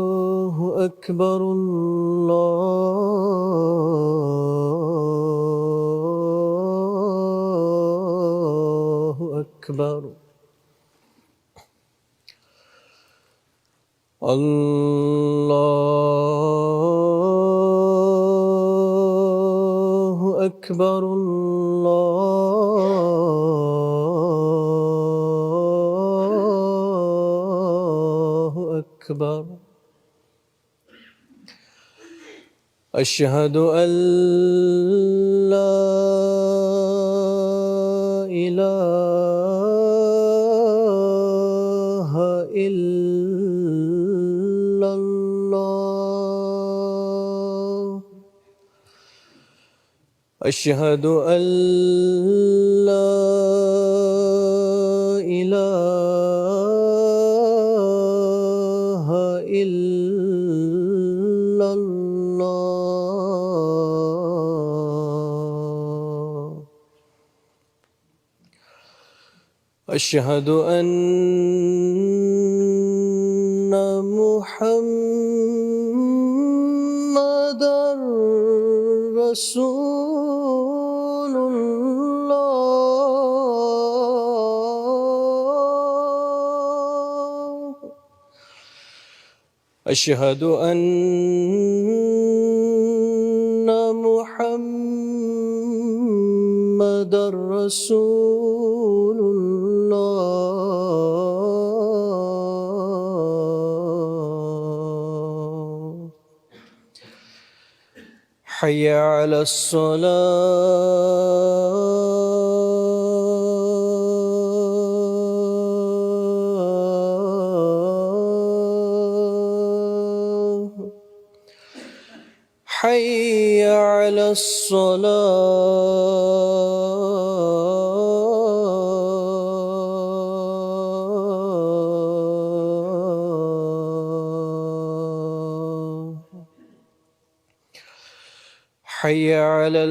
الله أكبر الله أكبر الله أكبر الله أكبر أشهد أن لا إله إلا الله أشهد أن لا إله إلا الله أشهد أن محمدًا رسول الله أشهد أن محمدًا رسول الله حي على الصلاة حي على الصلاة حي على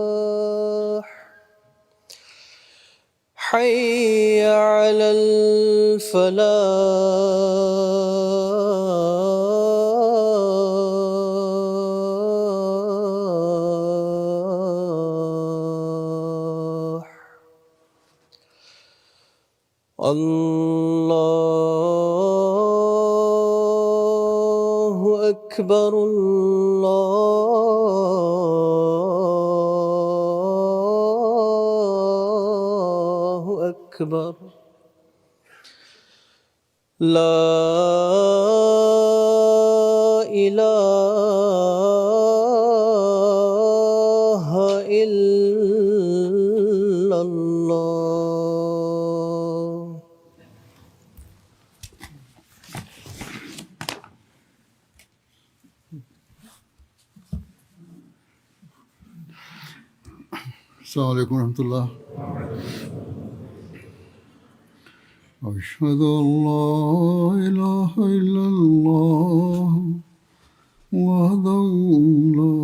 الفلاح حي على الفلاح الله أكبر الله أكبر لا إله إلا الله السلام عليكم ورحمة الله. أشهد أن لا إله إلا الله وحده لا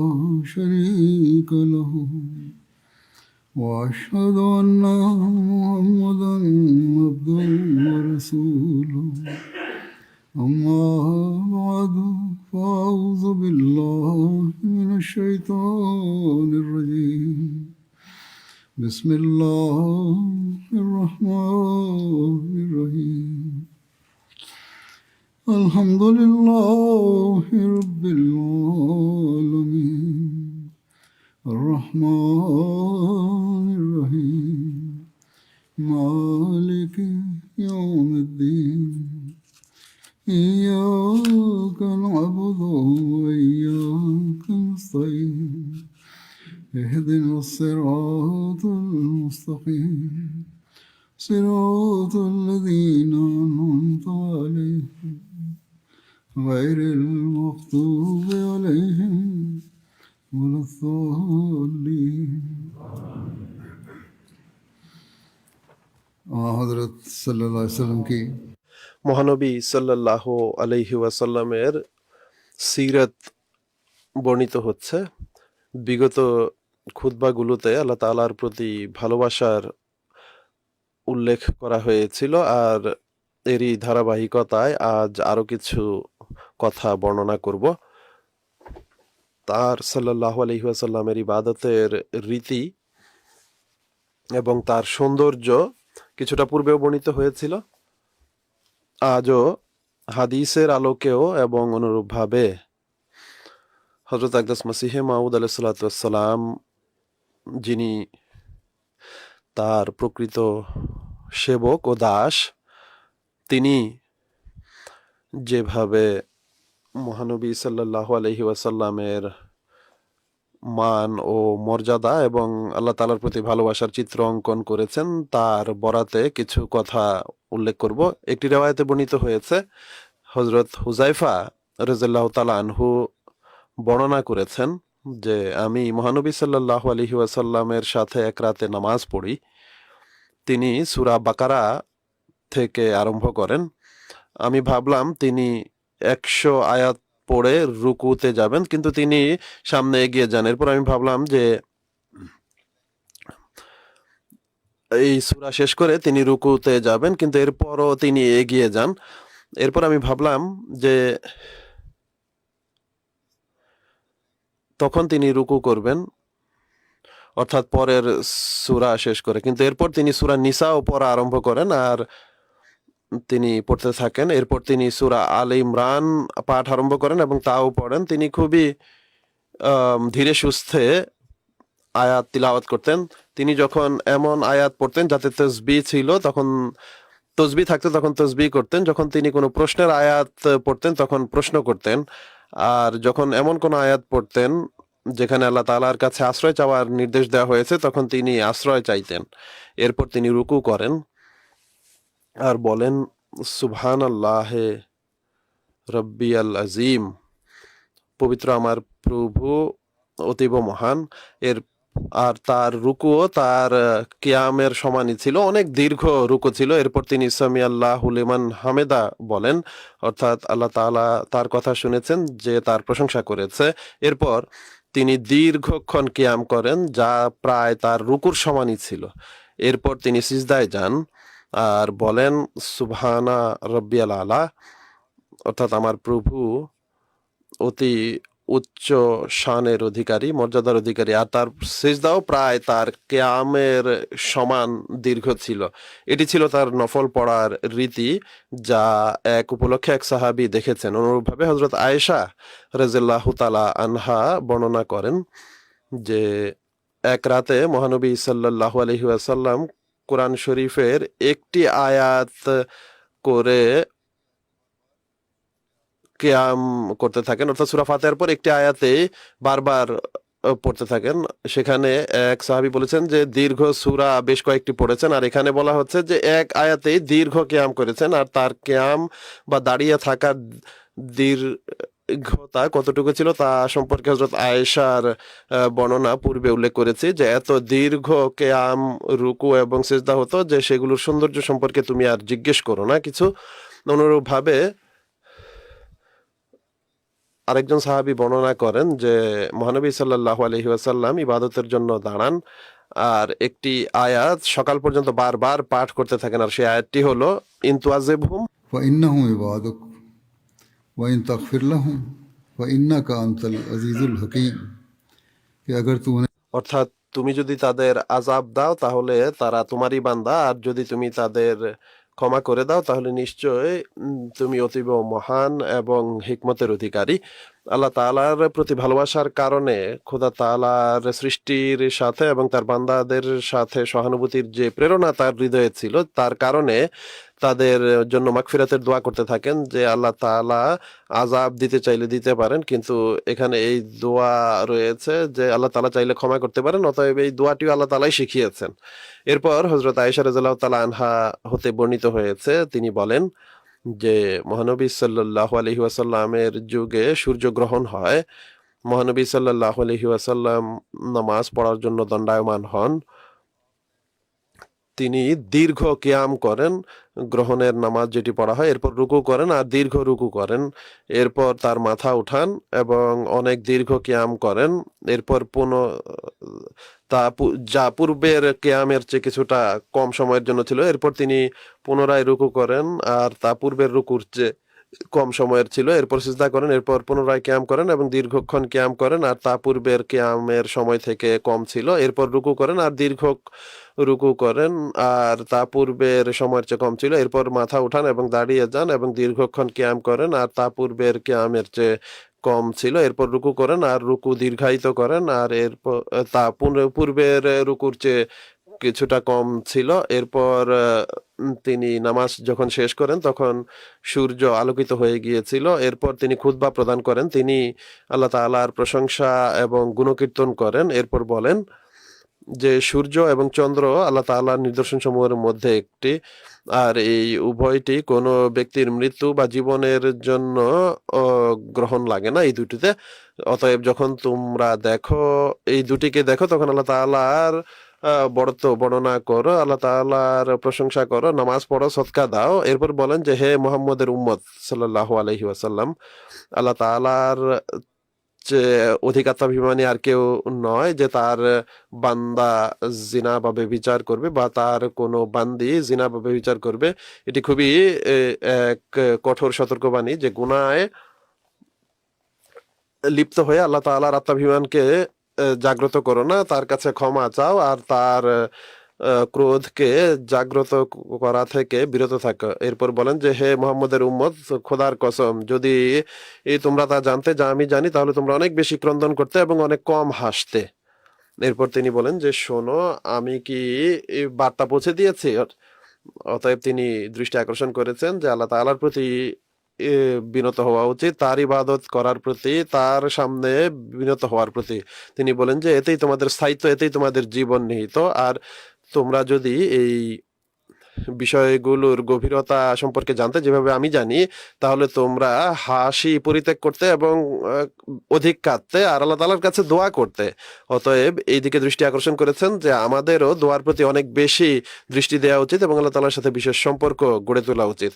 شريك له وأشهد أن محمدا عبده ورسوله أما بعد فأعوذ بالله من الشيطان الرجيم بسم الله الرحمن الرحيم الحمد لله رب العالمين الرحمن الرحيم مالك اهدنا الصراط المستقيم صراط الذين أنعمت عليهم غير المغضوب عليهم ولا الضالين हज़रत सल्लल्लाहु अलैहि वसल्लम की মহানবী সাল্লাল্লাহু আলাইহি ওয়াসাল্লামের সিরাত বর্ণিত হচ্ছে। বিগত খুতবাগুলোতে আল্লাহ তাআলার প্রতি ভালোবাসার উল্লেখ করা হয়েছিল, আর এরই ধারাবাহিকতায় আজ আরো কিছু কথা বর্ণনা করব। তার সাল্লাল্লাহু আলাইহি ওয়াসাল্লামের ইবাদতের রীতি এবং তার সৌন্দর্য কিছুটা পূর্বেও বর্ণিত হয়েছিল। আজও হাদিসের আলোকেও এবং অনুরূপভাবে হযরত আকদাস মসিহে মাউদ আলাইহিস সালাতু ওয়াস সালাম, যিনি তার প্রকৃত সেবক ও দাস, তিনি যেভাবে মহানবী সাল্লাল্লাহু আলাইহি ওয়াসাল্লামের মান ও মর্যাদা এবং আল্লাহ তাআলার প্রতি ভালোবাসার চিত্র অঙ্কন করেছেন, তার বরাতে কিছু কথা উল্লেখ করব। একটি রিওয়ায়াতে বর্ণিত হয়েছে, হযরত হুযায়ফা রাদিয়াল্লাহু তাআলা আনহু বর্ণনা করেছেন যে আমি মহানবী সাল্লাল্লাহু আলাইহি ওয়াসাল্লামের সাথে এক রাতে নামাজ পড়ি। তিনি সূরা বাকারা থেকে আরম্ভ করেন। আমি ভাবলাম তিনি 100 আয়াত পড়ে রুকুতে যাবেন, কিন্তু তিনি সামনে এগিয়ে যান। এরপর আমি ভাবলাম যে এই সূরা শেষ করে তিনি রুকুতে যাবেন, কিন্তু এরপরও তিনি এগিয়ে যান। এরপর আমি ভাবলাম যে তখন তিনি রুকু করবেন, অর্থাৎ পরের সূরা শেষ করে, কিন্তু এরপর তিনি সূরা নিসাও পড়া আরম্ভ করেন আর তিনি পড়তে থাকেন। এরপর তিনি সূরা আল ইমরান পাঠ আরম্ভ করেন এবং তাও পড়েন। তিনি খুবই ধীরে সুস্থে আয়াত তিলাওয়াত করতেন। তিনি যখন এমন আয়াত পড়তেন যাতে তাসবিহ ছিল, তখন তাসবিহ থাকতো তখন তাসবিহ করতেন। যখন তিনি কোনো প্রশ্নের আয়াত পড়তেন তখন প্রশ্ন করতেন। আর যখন এমন কোনো আয়াত পড়তেন যেখানে আল্লাহ তাআলার কাছে আশ্রয় চাওয়ার নির্দেশ দেওয়া হয়েছে, তখন তিনি আশ্রয় চাইতেন। এরপর তিনি রুকু করেন আর বলেন, সুবহানাল্লাহে রব্বিয়াল আজিম, পবিত্র আমার প্রভু অতীব মহান। এর আর তার রুকুও তার কিয়ামের সমানই ছিল, অনেক দীর্ঘ রুকু ছিল। এরপর তিনি সামি আল্লাহু লিমান হামেদা বলেন, অর্থাৎ আল্লাহ তাআলা তার কথা শুনেছেন, যে তার প্রশংসা করেছে। এরপর তিনি দীর্ঘক্ষণ কিয়াম করেন, যা প্রায় তার রুকুর সমানই ছিল। এরপর তিনি সিজদায় যান আর বলেন, সুবহানা রব্বিয়াল আলা, অর্থাৎ আমার প্রভু অতি উচ্চ শানের অধিকারী, মর্যাদার অধিকারী। আর তার সিজদাও প্রায় তার কিয়ামের সমান দীর্ঘ ছিল। এটি ছিল তার নফল পড়ার রীতি, যা এক উপলক্ষে এক সাহাবী দেখেছেন। অনুরূপভাবে হযরত আয়েশা রাদিয়াল্লাহু তাআলা আনহা বর্ণনা করেন যে এক রাতে মহানবী সাল্লাল্লাহু আলাইহি ওয়াসাল্লাম কোরআন শরীফের একটি আয়াত করে কিয়াম করতে থাকেন, অর্থাৎ সূরা ফাতিহার পর একটি আয়াতে বারবার পড়তে থাকেন। সেখানে এক সাহাবী বলেছেন যে দীর্ঘ সূরা বেশ কয়েকটি পড়েছেন, আর এখানে বলা হচ্ছে যে এক আয়াতেই দীর্ঘ কিয়াম করেছেন। আর তার কিয়াম বা দাঁড়িয়ে থাকার দীর্ঘতা কতটুকু ছিল তা সম্পর্কে হযরত আয়েশার বর্ণনা পূর্বে উল্লেখ করেছি, যে এত দীর্ঘ কিয়াম, রুকু এবং সিজদা হতো যে সেগুলোর সৌন্দর্য সম্পর্কে তুমি আর জিজ্ঞেস করো না কিছু। অনুরূপভাবে আরেকজন সাহাবী বর্ণনা করেন যে মহানবী সাল্লাল্লাহু আলাইহি ওয়াসাল্লাম ইবাদতের জন্য দাঁড়ান আর একটি আয়াত সকাল পর্যন্ত বারবার পাঠ করতে থাকেন, আর সেই আয়াতটি হলো, ইন তুআযিবহুম ফাইন্নাহুম ইবাদুক ওয়া ইন তাগফির লাহুম ফাইন্নাকা আনতাল আজিজুল হাকীম, कि अगर तू उन्हें অর্থাৎ তুমি যদি তাদের আযাব দাও তাহলে তারা তোমারই বান্দা, আর যদি তুমি তাদের ক্ষমা করে দাও তাহলে নিশ্চয় তুমি অতীব মহান এবং হিকমতের অধিকারী। আল্লাহ তাআলার প্রতি ভালোবাসার কারণে খোদা তাআলার সৃষ্টির সাথে এবং তার বান্দাদের সাথে সহানুভূতির যে প্রেরণা তার হৃদয়ে ছিল, তার কারণে তাদের জন্য মাগফিরাতের দোয়া করতে থাকেন যে আল্লাহ তাআলা আযাব দিতে চাইলে দিতে পারেন, কিন্তু এখানে এই দোয়া রয়েছে যে আল্লাহ তাআলা চাইলে ক্ষমা করতে পারেন, অতএব এই দোয়াটিও আল্লাহ তাআলাই শিখিয়েছেন। এরপর হযরত আয়েশা রাদিয়াল্লাহু তাআলা আনহা হতে বর্ণিত হয়েছে, তিনি বলেন যে মহানবী সাল্লাল্লাহু আলাইহি ওয়াসাল্লামের যুগে সূর্যগ্রহণ হয়। মহানবী সাল্লাল্লাহু আলাইহি ওয়াসাল্লাম নামাজ পড়ার জন্য দণ্ডায়মান হন। তিনি দীর্ঘ কিয়াম করেন, গ্রহণের নামাজ যেটি পড়া হয়, এরপর রুকু করেন আর দীর্ঘ রুকু করেন, এরপর তার মাথা উঠান এবং অনেক দীর্ঘ কিয়াম করেন, এরপর যা পূর্বের কিয়ামের চেয়ে কিছুটা কম সময়ের জন্য ছিল, এরপর তিনি পুনরায় রুকু করেন আর তা পূর্বের রুকুর চেয়ে কম সময়ের ছিল, এরপর সিজদা করেন, এরপর পুনরায় কিয়াম করেন এবং দীর্ঘক্ষণ কিয়াম করেন আর তা পূর্বের কিয়ামের সময় থেকে কম ছিল, এরপর রুকু করেন আর দীর্ঘ রুকু করেন আর তা পূর্বের সময়ের চেয়ে কম ছিল, এরপর মাথা উঠান এবং দাঁড়িয়ে যান এবং দীর্ঘক্ষণ কিয়াম করেন আর তা পূর্বের কিয়ামের চেয়ে কম ছিল, এরপর রুকু করেন আর রুকু দীর্ঘায়িত করেন আর এরপর তা পূর্বের রুকুর চেয়ে কিছুটা কম ছিল, এরপর তিনি নামাজ যখন শেষ করেন তখন সূর্য আলোকিত হয়ে গিয়েছিল, এরপর তিনি খুতবা প্রদান করেন, তিনি আল্লাহ তাআলার প্রশংসা এবং গুণকীর্তন করেন, এরপর বলেন যে সূর্য এবং চন্দ্র আল্লাহ তাআলার নিদর্শন সমূহের মধ্যে একটি, আর এই উভয়টি কোনো ব্যক্তির মৃত্যু বা জীবনের জন্য গ্রহণ লাগে না এই দুটিতে। অতএব যখন তোমরা দেখো এই দুটিকে দেখো তখন আল্লাহ তাআলার বড়ত্ব বর্ণনা করো, আল্লাহ তাআলার প্রশংসা করো, নামাজ পড়ো, সদকা দাও। এরপর বলেন যে হে মুহাম্মদের উম্মত সাল্লাল্লাহু আলাইহি ওয়াসাল্লাম, আল্লাহ তাআলার যে অধিকাত্মাভিমানী আর কেউ নয় যে তার বান্দা জিনা বা ব্যভিচার করবে বা তার কোনো বান্দি জিনা বা ব্যভিচার করবে। এটি খুবই এক কঠোর সতর্কবাণী যে গুনায় লিপ্ত হয়ে আল্লাহ তাআলার আত্মাভিমানকে জাগ্রত করো না, তার কাছে ক্ষমা চাও আর তার ক্রোধকে জাগ্রত করা থেকে বিরত থাকো। এরপর বলেন যে হে মুহাম্মদের উম্মত, খোদার কসম যদি তোমরা তা জানতে যা আমি জানি তাহলে তোমরা অনেক বেশি ক্রন্দন করতে এবং অনেক কম হাসতে। এরপর তিনি বলেন যে শোনো, আমি কি এই বার্তা পৌঁছে দিয়েছি? অতএব তিনি দৃষ্টি আকর্ষণ করেছেন যে আল্লাহ তাআলার প্রতি বিনত হওয়া উচিত, তার ইবাদত করার প্রতি, তার সামনে বিনত হওয়ার প্রতি। তিনি বলেন যে এতেই তোমাদের স্থায়িত্ব, এতেই তোমাদের জীবন নিহিত। আর তোমরা যদি এই বিষয়গুলোর গভীরতা সম্পর্কে জানতে যেভাবে আমি জানি, তাহলে তোমরা হাসি পরিত্যাগ করতে এবং অধিক কাঁদতে আর আল্লাহ তাআলার কাছে দোয়া করতে। অতএব এই দিকে দৃষ্টি আকর্ষণ করেছেন যে আমাদেরও দোয়ার প্রতি অনেক বেশি দৃষ্টি দেওয়া উচিত এবং আল্লাহ তাআলার সাথে বিশেষ সম্পর্ক গড়ে তোলা উচিত।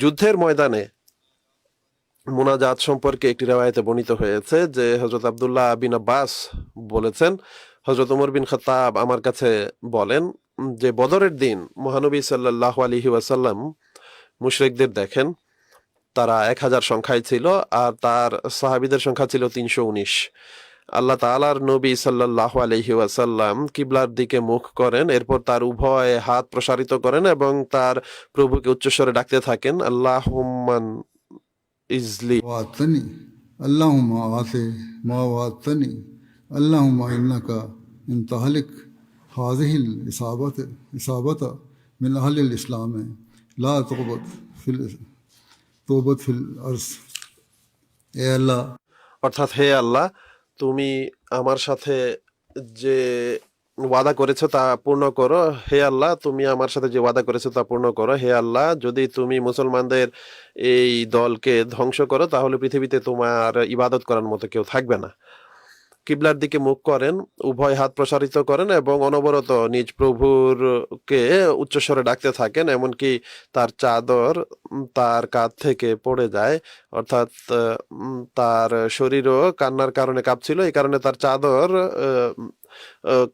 যুদ্ধের ময়দানে মুনাজাত সম্পর্কে একটি রিওয়ায়াতে বর্ণিত হয়েছে যে হযরত আব্দুল্লাহ বিন আব্বাস বলেছেন, হযরত ওমর বিন খাত্তাব আমার কাছে বলেন যে বদরের দিন মহানবী সাল্লাল্লাহু আলাইহি ওয়াসাল্লাম মুশরিকদের দেখেন, তারা 1000 সংখ্যায় ছিল আর তার সাহাবীদের সংখ্যা ছিল 319। আল্লাহ তাআলার নবী সাল্লাল্লাহু আলাইহি ওয়াসাল্লাম কিবলার দিকে মুখ করেন, এরপর তার উভয় হাত প্রসারিত করেন এবং তার প্রভুকে উচ্চস্বরে ডাকতে থাকেন, আল্লাহুম্মান ইজলি वातनी अल्लाहुम्मा आसे मा वातनी अल्लाहुम्मा इन्नका इन तहलिक हाज़िहिल इसाबता मिन अहलिल इस्लाम ला तोबत फिल अर्ज़। ए अल्लाह, অর্থাৎ হে আল্লাহ, তুমি আমার সাথে যে ওয়াদা করেছো তা পূর্ণ করো। হে আল্লাহ, তুমি আমার সাথে যে ওয়াদা করেছো তা পূর্ণ করো। হে আল্লাহ, যদি তুমি মুসলমানদের এই দলকে ধ্বংস করো তাহলে পৃথিবীতে তোমার ইবাদত করার মতো কেউ থাকবে না। কিবলার দিকে মুখ করেন, উভয় হাত প্রসারিত করেন এবং অনবরত নিজ প্রভুর কে উচ্চস্বরে ডাকতে থাকেন, এমনকি তার চাদর তার কাঁধ থেকে পড়ে যায়, অর্থাৎ তার শরীরও কান্নার কারণে কাঁপছিল, এই কারণে তার চাদর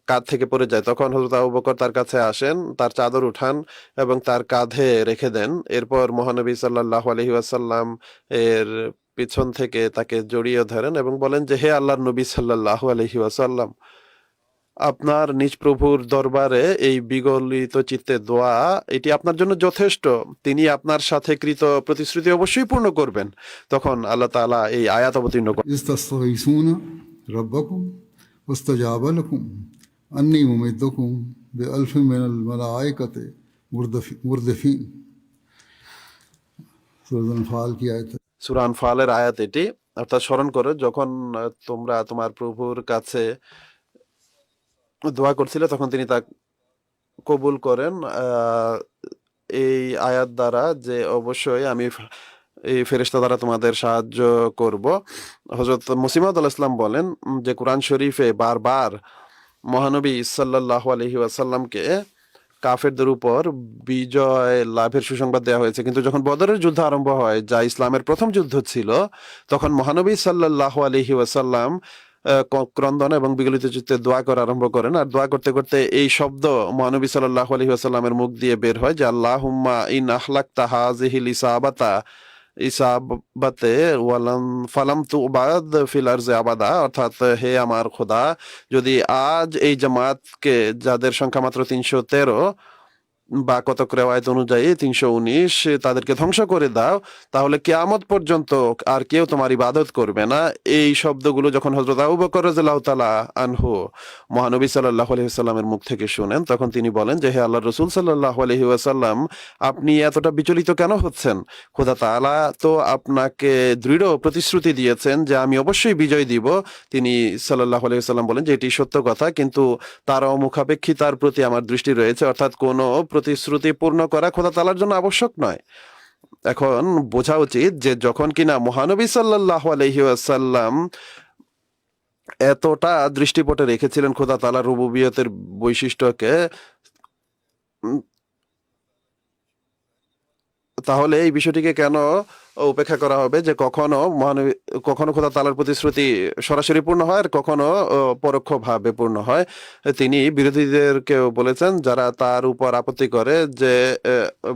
কাঁধ থেকে পড়ে যায়। তখন হযরত আবু বকর তার কাছে আসেন, তার চাদর উঠান এবং তার কাঁধে রেখে দেন। এরপর মহানবী সাল্লাল্লাহু আলাইহি ওয়াসাল্লাম এর পিছন থেকে তাকে জড়িয়ে ধরেন এবং বলেন যে হে আল্লাহর নবী সাল্লাল্লাহু আলাইহি ওয়াসাল্লাম, আপনার নিজ প্রভুর দরবারে এই বিগলিত চিত্তে দোয়া এটি আপনার জন্য যথেষ্ট। তিনি আপনার সাথে কৃত প্রতিশ্রুতি অবশ্যই পূর্ণ করবেন। তখন আল্লাহ তাআলা এই আয়াত অবতীর্ণ করেন। إذ تستغيثون ربكم واستجاب لكم أني ممدكم بألف من الملائكة مردفين সূরা আনফাল কি আয়াত? সূরা আনফালের আয়াত এটি। অর্থাৎ স্মরণ করো যখন তোমরা তোমার প্রভুর কাছে দোয়া করছিলে তখন তিনি তা কবুল করেন এই আয়াত দ্বারা যে অবশ্যই আমি এই ফেরেশতা দ্বারা তোমাদের সাহায্য করব। হযরত মুসিমাউদ আলাইহিস সালাম বলেন যে কোরআন শরীফে বারবার মহানবী সাল্লাল্লাহু আলাইহি ওয়াসাল্লামকে কাফেরদের উপর বিজয় লাভের সুসংবাদ দেওয়া হয়েছে, কিন্তু যখন বদরের যুদ্ধ আরম্ভ হয় যা ইসলামের প্রথম যুদ্ধ ছিল তখন মহানবী সাল্লাল্লাহু আলাইহি ওয়াসাল্লাম ক্রন্দন এবং বিগলিত চিত্তে দোয়া করা আরম্ভ করেন। আর দোয়া করতে করতে এই শব্দ মহানবী সাল্লাল্লাহু আলাইহি ওয়াসাল্লামের মুখ দিয়ে বের হয় যে আল্লাহুম্মা ইন আহলাকতা হাযিহিল ইসাবাতে ওয়ালাম ফালাম তুবাদ ফিল আরজি আবাদা, অর্থাৎ হে আমার খোদা, যদি আজ এই জামাতকে যাদের সংখ্যা মাত্র 313 বা কতক রেওয়ায়েত অনুযায়ী 319 তাদেরকে ধ্বংস করে দাও, তাহলে কিয়ামত পর্যন্ত আর কেউ তোমার ইবাদত করবে না। এই শব্দগুলো যখন হযরত আবু বকর রাদিয়াল্লাহু তাআলা আনহু মহানবী সাল্লাল্লাহু আলাইহি ওয়াসাল্লামের মুখ থেকে শুনেন তখন তিনি বলেন যে হে আল্লাহর রাসূল সাল্লাল্লাহু আলাইহি ওয়াসাল্লাম, আপনি এতটা বিচলিত কেন হচ্ছেন? খোদা তাআলা তো আপনাকে দৃঢ় প্রতিশ্রুতি দিয়েছেন যে আমি অবশ্যই বিজয় দিব। তিনি সাল্লাল্লাহু আলাইহি ওয়াসাল্লাম বলেন যে এটি সত্য কথা, কিন্তু তার অমুখাপেক্ষিতার প্রতি আমার দৃষ্টি রয়েছে, অর্থাৎ কোনো প্রতিশ্রুতি পূর্ণ করা খোদা তাআলার জন্য আবশ্যক নয়। এখন বোঝা উচিত যে যখন কিনা মহানবী সাল্লাল্লাহু আলাইহি ওয়াসাল্লাম এতটা দৃষ্টিপটে রেখেছিলেন খোদা তাআলার রুবুবিয়তের বৈশিষ্ট্যকে, তাহলে এই বিষয়টিকে কেন উপেক্ষা করা হবে যে কখনো খোদা তাআলার প্রতিশ্রুতি সরাসরি পূর্ণ হয় আর কখনো পরোক্ষভাবে পূর্ণ হয়। তিনি বিরোধীদেরকেও বলেছেন যারা তার উপর আপত্তি করে যে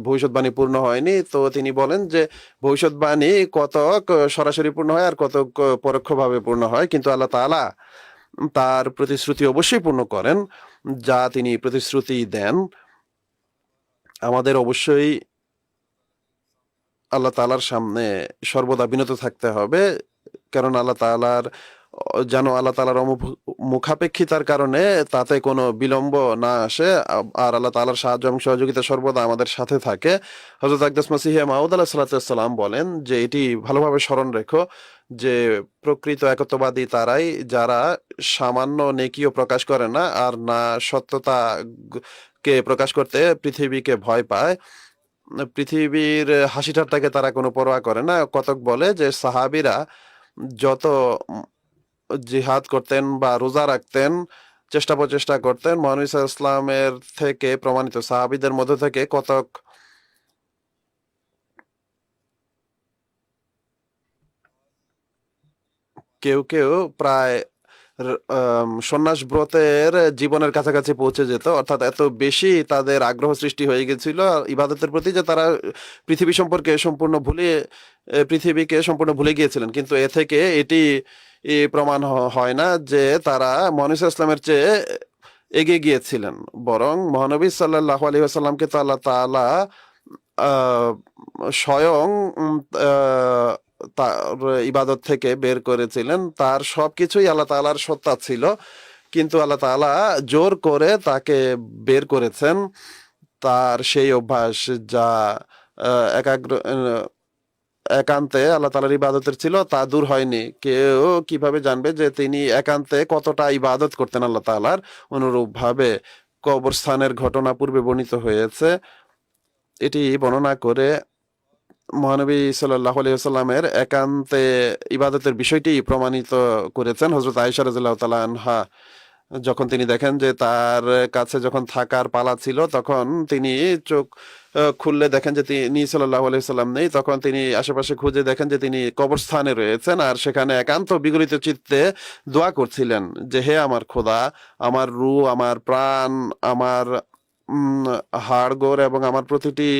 ভবিষ্যৎবাণী পূর্ণ হয়নি, তো তিনি বলেন যে ভবিষ্যৎবাণী কতক সরাসরি পূর্ণ হয় আর কতক পরোক্ষভাবে পূর্ণ হয়, কিন্তু আল্লাহ তাআলা তার প্রতিশ্রুতি অবশ্যই পূর্ণ করেন যা তিনি প্রতিশ্রুতি দেন। আমাদের অবশ্যই আল্লাহ তাআলার সামনে সর্বদা বিনত থাকতে হবে, কারণ আল্লাহ তাআলার মুখাপেক্ষিতার কারণে তাতে কোনো বিলম্ব না আসে, আর আল্লাহ তাআলার সাহায্য এবং সহযোগিতা সর্বদা আমাদের সাথে থাকে। হযরত আকদাস মসিহে মাউদ আলাইহিস সালাম বলেন যে এটি ভালোভাবে স্মরণ রেখো যে প্রকৃত একত্ববাদী তারাই যারা সামান্য নেকিও প্রকাশ করে না আর না সত্যতা কে প্রকাশ করতে পৃথিবীকে ভয় পায়। পৃথিবীর হাসি ঠাট্টাকে তারা কোনো পরোয়া করে না। কতক বলে যে সাহাবীরা যত জিহাদ করতেন বা রোজা রাখতেন, চেষ্টা প্রচেষ্টা করতেন, মহানবী সাল্লাল্লাহু আলাইহি ওয়াসাল্লামের থেকে প্রমাণিত সাহাবীদের মধ্যে থেকে কতক কেউ কেউ প্রায় সন্ন্যাস ব্রতের জীবনের কাছাকাছি পৌঁছে যেত, অর্থাৎ এত বেশি তাদের আগ্রহ সৃষ্টি হয়ে গেছিল ইবাদতের প্রতি যে তারা পৃথিবীকে সম্পূর্ণ ভুলে গিয়েছিলেন। কিন্তু এ থেকে এটি প্রমাণ হয় না যে তারা মহানবী সাল্লাল্লাহু আলাইহি ওয়াসাল্লামের চেয়ে এগিয়ে গিয়েছিলেন, বরং মহানবী সাল্লাল্লাহু আলাইহি ওয়াসাল্লামকে তো আল্লাহ তাআলা স্বয়ং তার ইবাদত থেকে বের করেছিলেন। তার সবকিছুই আল্লাহ তাআলার সত্তা ছিল, কিন্তু আল্লাহ তাআলা জোর করে তাকে বের করেছেন। তার সেই অভ্যাস যা একান্তে আল্লাহ তাআলার ইবাদতের ছিল তা দূর হয়নি। কেউ কিভাবে জানবে যে তিনি একান্তে কতটা ইবাদত করতেন আল্লাহ তাআলার? অনুরূপভাবে কবরস্থানের ঘটনা পূর্বে বর্ণিত হয়েছে, এটি বর্ণনা করে মহানবী সাল্লাল্লাহু আলাইহি ওয়াসাল্লামের একান্তে ইবাদতের বিষয়টি প্রমাণিত করেছেন হযরত আয়েশা রাদিয়াল্লাহু তাআলা আনহা। যখন তিনি দেখেন যে তার কাছে যখন থাকার পালা ছিল তখন তিনি চোখ খুললে দেখেন যে তিনি সাল্লাল্লাহু আলাইহি ওয়াসাল্লাম নেই, তখন তিনি আশেপাশে খুঁজে দেখেন যে তিনি কবরস্থানে রয়েছেন আর সেখানে একান্ত বিগলিত চিত্তে দোয়া করছিলেন যে হে আমার খোদা, আমার রূহ, আমার প্রাণ, আমার হাড়গোড় এবং আমার প্রতিটি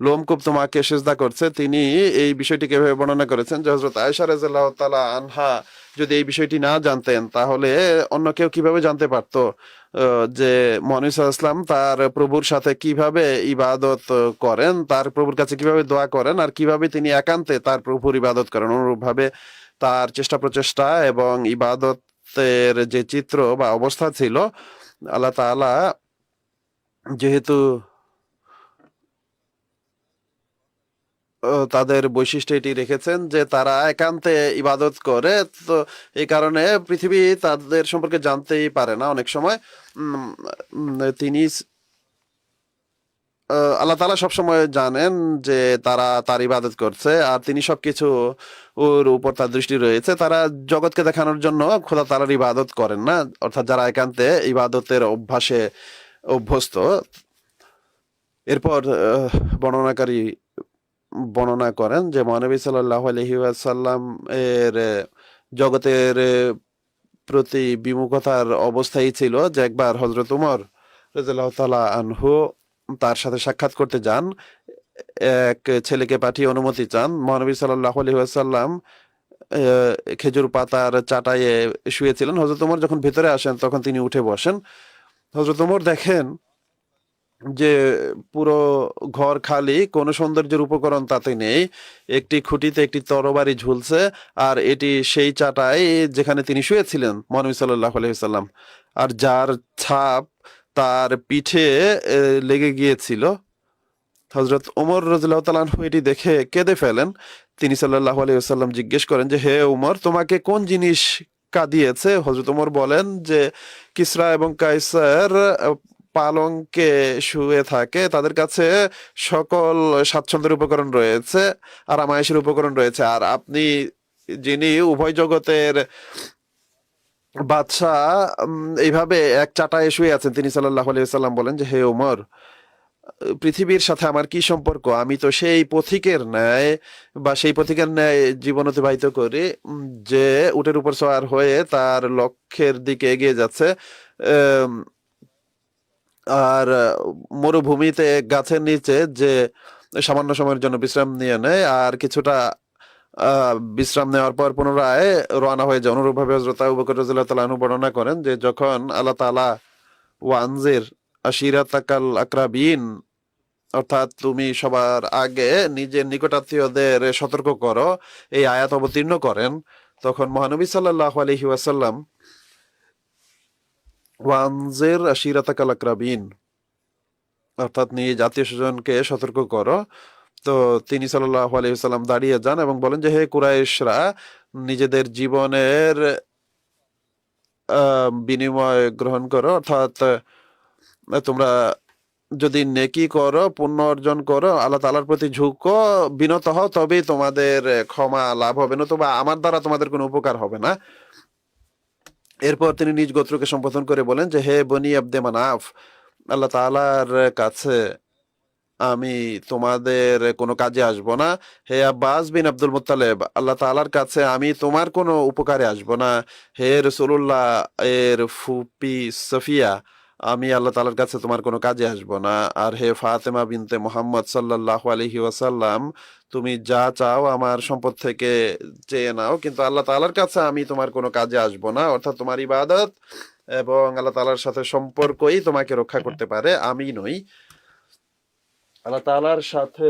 লোমকূপ তোমাকে সেজদা করছে। তিনি এই বিষয়টিকে এভাবে বর্ণনা করেছেন যে হযরত আয়েশা রাদিয়াল্লাহু তাআলা আনহা যদি এই বিষয়টি না জানতেন তাহলে অন্য কেউ কিভাবে জানতে পারতো যে মহানবী সাল্লাল্লাহু আলাইহি ওয়াসাল্লাম তার প্রভুর সাথে কিভাবে ইবাদত করেন, তার প্রভুর কাছে কিভাবে দোয়া করেন, আর কিভাবে তিনি একান্তে তার প্রভুর ইবাদত করেন। অনুরূপভাবে তার চেষ্টা প্রচেষ্টা এবং ইবাদতের যে চিত্র বা অবস্থা ছিল, আল্লাহ তাআলা যেহেতু তাদের বৈশিষ্ট্য এটি রেখেছেন যে তারা একান্তে ইবাদত করে, তো এই কারণে পৃথিবী তাদের সম্পর্কে জানতেই পারে না অনেক সময়। তিনি আল্লাহ তাআলা সবসময় জানেন যে তারা তার ইবাদত করছে, আর তিনি সবকিছু ওর উপর তার দৃষ্টি রয়েছে। তারা জগৎকে দেখানোর জন্য খোদা তাআলার ইবাদত করেন না, অর্থাৎ যারা একান্তে ইবাদতের অভ্যাসে অভ্যস্ত। এরপর বর্ণনাকারী বর্ণনা করেন যে মহানবী সাল্লাল্লাহু আলাইহি ওয়াসাল্লাম এর জগতের প্রতি বিমুখতার অবস্থাই ছিল যে একবার হযরত উমর রাদিয়াল্লাহু তাআলা আনহু তার সাথে সাক্ষাৎ করতে যান। এক ছেলেকে পাঠিয়ে অনুমতি চান। মহানবী সাল্লাল্লাহু আলাইহি ওয়াসাল্লাম খেজুর পাতার চাটাইয়ে শুয়েছিলেন। হযরত উমর যখন ভেতরে আসেন তখন তিনি উঠে বসেন। হযরত উমর দেখেন যে পুরো ঘর খালি, কোনো সৌন্দর্যের উপকরণ তাতে নেই। একটি খুঁটিতে একটি তরবারি ঝুলছে, আর এটি সেই চাটাই যেখানে তিনি শুয়েছিলেন মহানবী সাল্লাল্লাহু আলাইহি ওয়াসাল্লাম, আর যার ছাপ তার পিঠে লেগে গিয়েছিল। হযরত ওমর রাদিয়াল্লাহু তাআলা আনহু এটি দেখে কেঁদে ফেলেন। তিনি সাল্লাল্লাহু আলাইহি ওয়াসাল্লাম জিজ্ঞেস করেন যে হে উমর, তোমাকে কোন জিনিস কাঁদিয়েছে? হযরত ওমর বলেন যে কিসরা এবং কায়সার পালঙ্কে শুয়ে থাকে, তাদের কাছে সকল স্বাচ্ছন্দ্যের উপকরণ রয়েছে, আরামায়েশের উপকরণ রয়েছে, আর আপনি যিনি উভয় জগতের বাদশাহ এইভাবে এক চাটায়ে শুয়ে আছেন। তিনি সাল্লাল্লাহু আলাইহি ওয়াসাল্লাম বলেন যে হে ওমর, পৃথিবীর সাথে আমার কি সম্পর্ক? আমি তো সেই পথিকের ন্যায় বা সেই পথিকের ন্যায় জীবন অতিবাহিত করি যে উটের উপর সওয়ার হয়ে তার লক্ষ্যের দিকে এগিয়ে যাচ্ছে, আম, আর মরুভূমিতে গাছের নিচে যে সামান্য সময়ের জন্য বিশ্রাম নিয়ে নেয়, আর কিছুটা বিশ্রাম নেওয়ার পর পুনরায় রওনা হয়ে যায়। অনুরূপভাবে হযরত আবু বকর রাদিয়াল্লাহু তাআলা আনহু বর্ণনা করেন যে যখন আল্লাহ তাআলা ওয়ানজির আশিরাতাকাল আকরাবিন, অর্থাৎ তুমি সবার আগে নিজের নিকটাত্মীয়দের সতর্ক করো, এই আয়াত অবতীর্ণ করেন, তখন মহানবী সাল্লাল্লাহু আলাইহি ওয়াসাল্লাম ওয়ানজির আশিরাতাকাল আকরাবিন, অর্থাৎ নিজ আত্মীয় স্বজনকে সতর্ক করো, তো তিনি সাল্লাল্লাহু আলাইহি ওয়াসাল্লাম দাঁড়িয়ে যান এবং বলেন যে হে কুরাইশরা, নিজেদের জীবনের বিনিময় গ্রহণ করো, অর্থাৎ তোমরা যদি নেকি করো, পুণ্য অর্জন করো, আল্লাহ তাআলার প্রতি ঝুঁকো, বিনত হও, তবেই তোমাদের ক্ষমা লাভ হবে, নতুবা আমার দ্বারা তোমাদের কোনো উপকার হবে না। এরপর তিনি নিজ গোত্রকে সম্বোধন করে বলেন যে হে বনি আব্দে মানাফ, আল্লাহ তাআলার কাছে আমি তোমাদের কোনো কাজে আসবো না। হে আব্বাস বিন আব্দুল মুত্তালিব, আল্লাহ তাআলার কাছে আমি তোমার কোনো উপকারে আসবো না। হে রাসূলুল্লাহ এর ফুপি সফিয়া, আমি আল্লাহ তাআলার কাছে তোমার কোনো কাজে আসবো না। আর হে ফাতেমা বিনতে মুহাম্মদ সাল্লাল্লাহু আলাইহি ওয়াসাল্লাম, তুমি যা চাও আমার সম্পদ থেকে চেয়ে নাও, কিন্তু আল্লাহ তাআলার কাছে আমি তোমার কোনো কাজে আসবো না। অর্থাৎ তোমার ইবাদত এবং আল্লাহ তাআলার সাথে সম্পর্কই তোমাকে রক্ষা করতে পারে, আমি নই। আল্লাহ তাআলার সাথে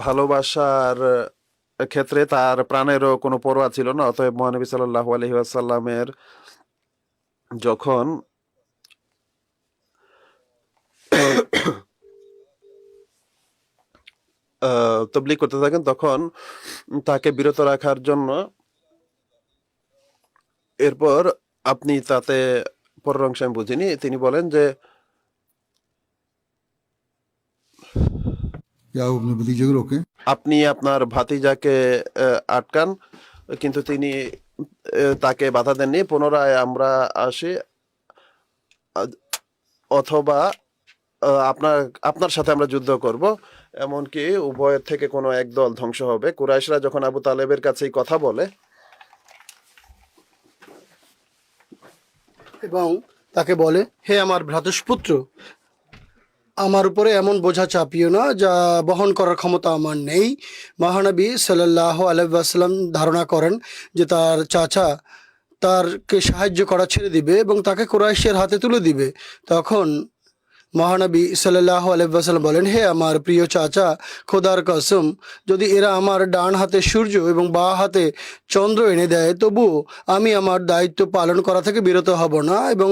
ভালোবাসার ক্ষেত্রে তার প্রাণেরও কোনো পরোয়া ছিল না। অতএব মহানবী সাল্লাল্লাহু আলাইহি ওয়াসাল্লামের যখন তবলিগ করতে থাকেন তখন তাকে বিরত রাখার জন্য, এরপর আপনি তাতে পরের অংশ আমি বুঝিনি, তিনি বলেন যে या वो अपने भतीजे को रोकें। আপনি আপনার ভাতিজাকে আটকান, কিন্তু তিনি তাকে বাধা দেননি। পুনরায় আমরা আসি, অথবা আপনার আপনার সাথে আমরা যুদ্ধ করব, এমনকি উভয়ের থেকে কোনো এক দল ধ্বংস হবে। কুরাইশরা যখন আবু তালেবের কাছে এই কথা বলে এবং তাকে বলে, হে আমার ভ্রাতুষ্পুত্র, আমার উপরে এমন বোঝা চাপিও না যা বহন করার ক্ষমতা আমার নেই। মহানবী সাল্লাল্লাহু আলাইহি ওয়াসাল্লাম ধারণা করেন যে তার চাচা তারকে সাহায্য করা ছেড়ে দিবে এবং তাকে কুরাইশের হাতে তুলে দিবে। তখন মহানবী সাল্লাল্লাহু আলাইহি ওয়াসাল্লাম বলেন, হে আমার প্রিয় চাচা, খোদার কসম, যদি এরা আমার ডান হাতে সূর্য এবং বাঁ হাতে চন্দ্র এনে দেয়, তবুও আমি আমার দায়িত্ব পালন করা থেকে বিরত হব না এবং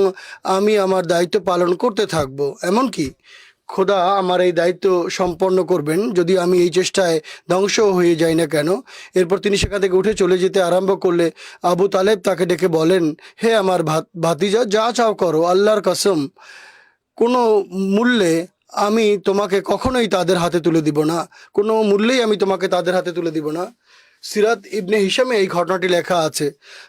আমি আমার দায়িত্ব পালন করতে থাকব। এমনকি খোদা আমার এই দায়িত্ব সম্পন্ন করবেন যদি আমি এই চেষ্টায় ধ্বংস হয়ে যাই না কেন। এরপর তিনি সেখান থেকে উঠে চলে যেতে আরম্ভ করলে আবু তালেব তাকে ডেকে বলেন, হে আমার ভাতিজা, যা চাও করো, আল্লাহর কসম, কোনো মূল্যে আমি তোমাকে কখনোই তাদের হাতে তুলে দিব না, কোনো মূল্যেই আমি তোমাকে তাদের হাতে তুলে দিব না। সিরাত ইবনে হিশামে এই ঘটনাটি লেখা আছে।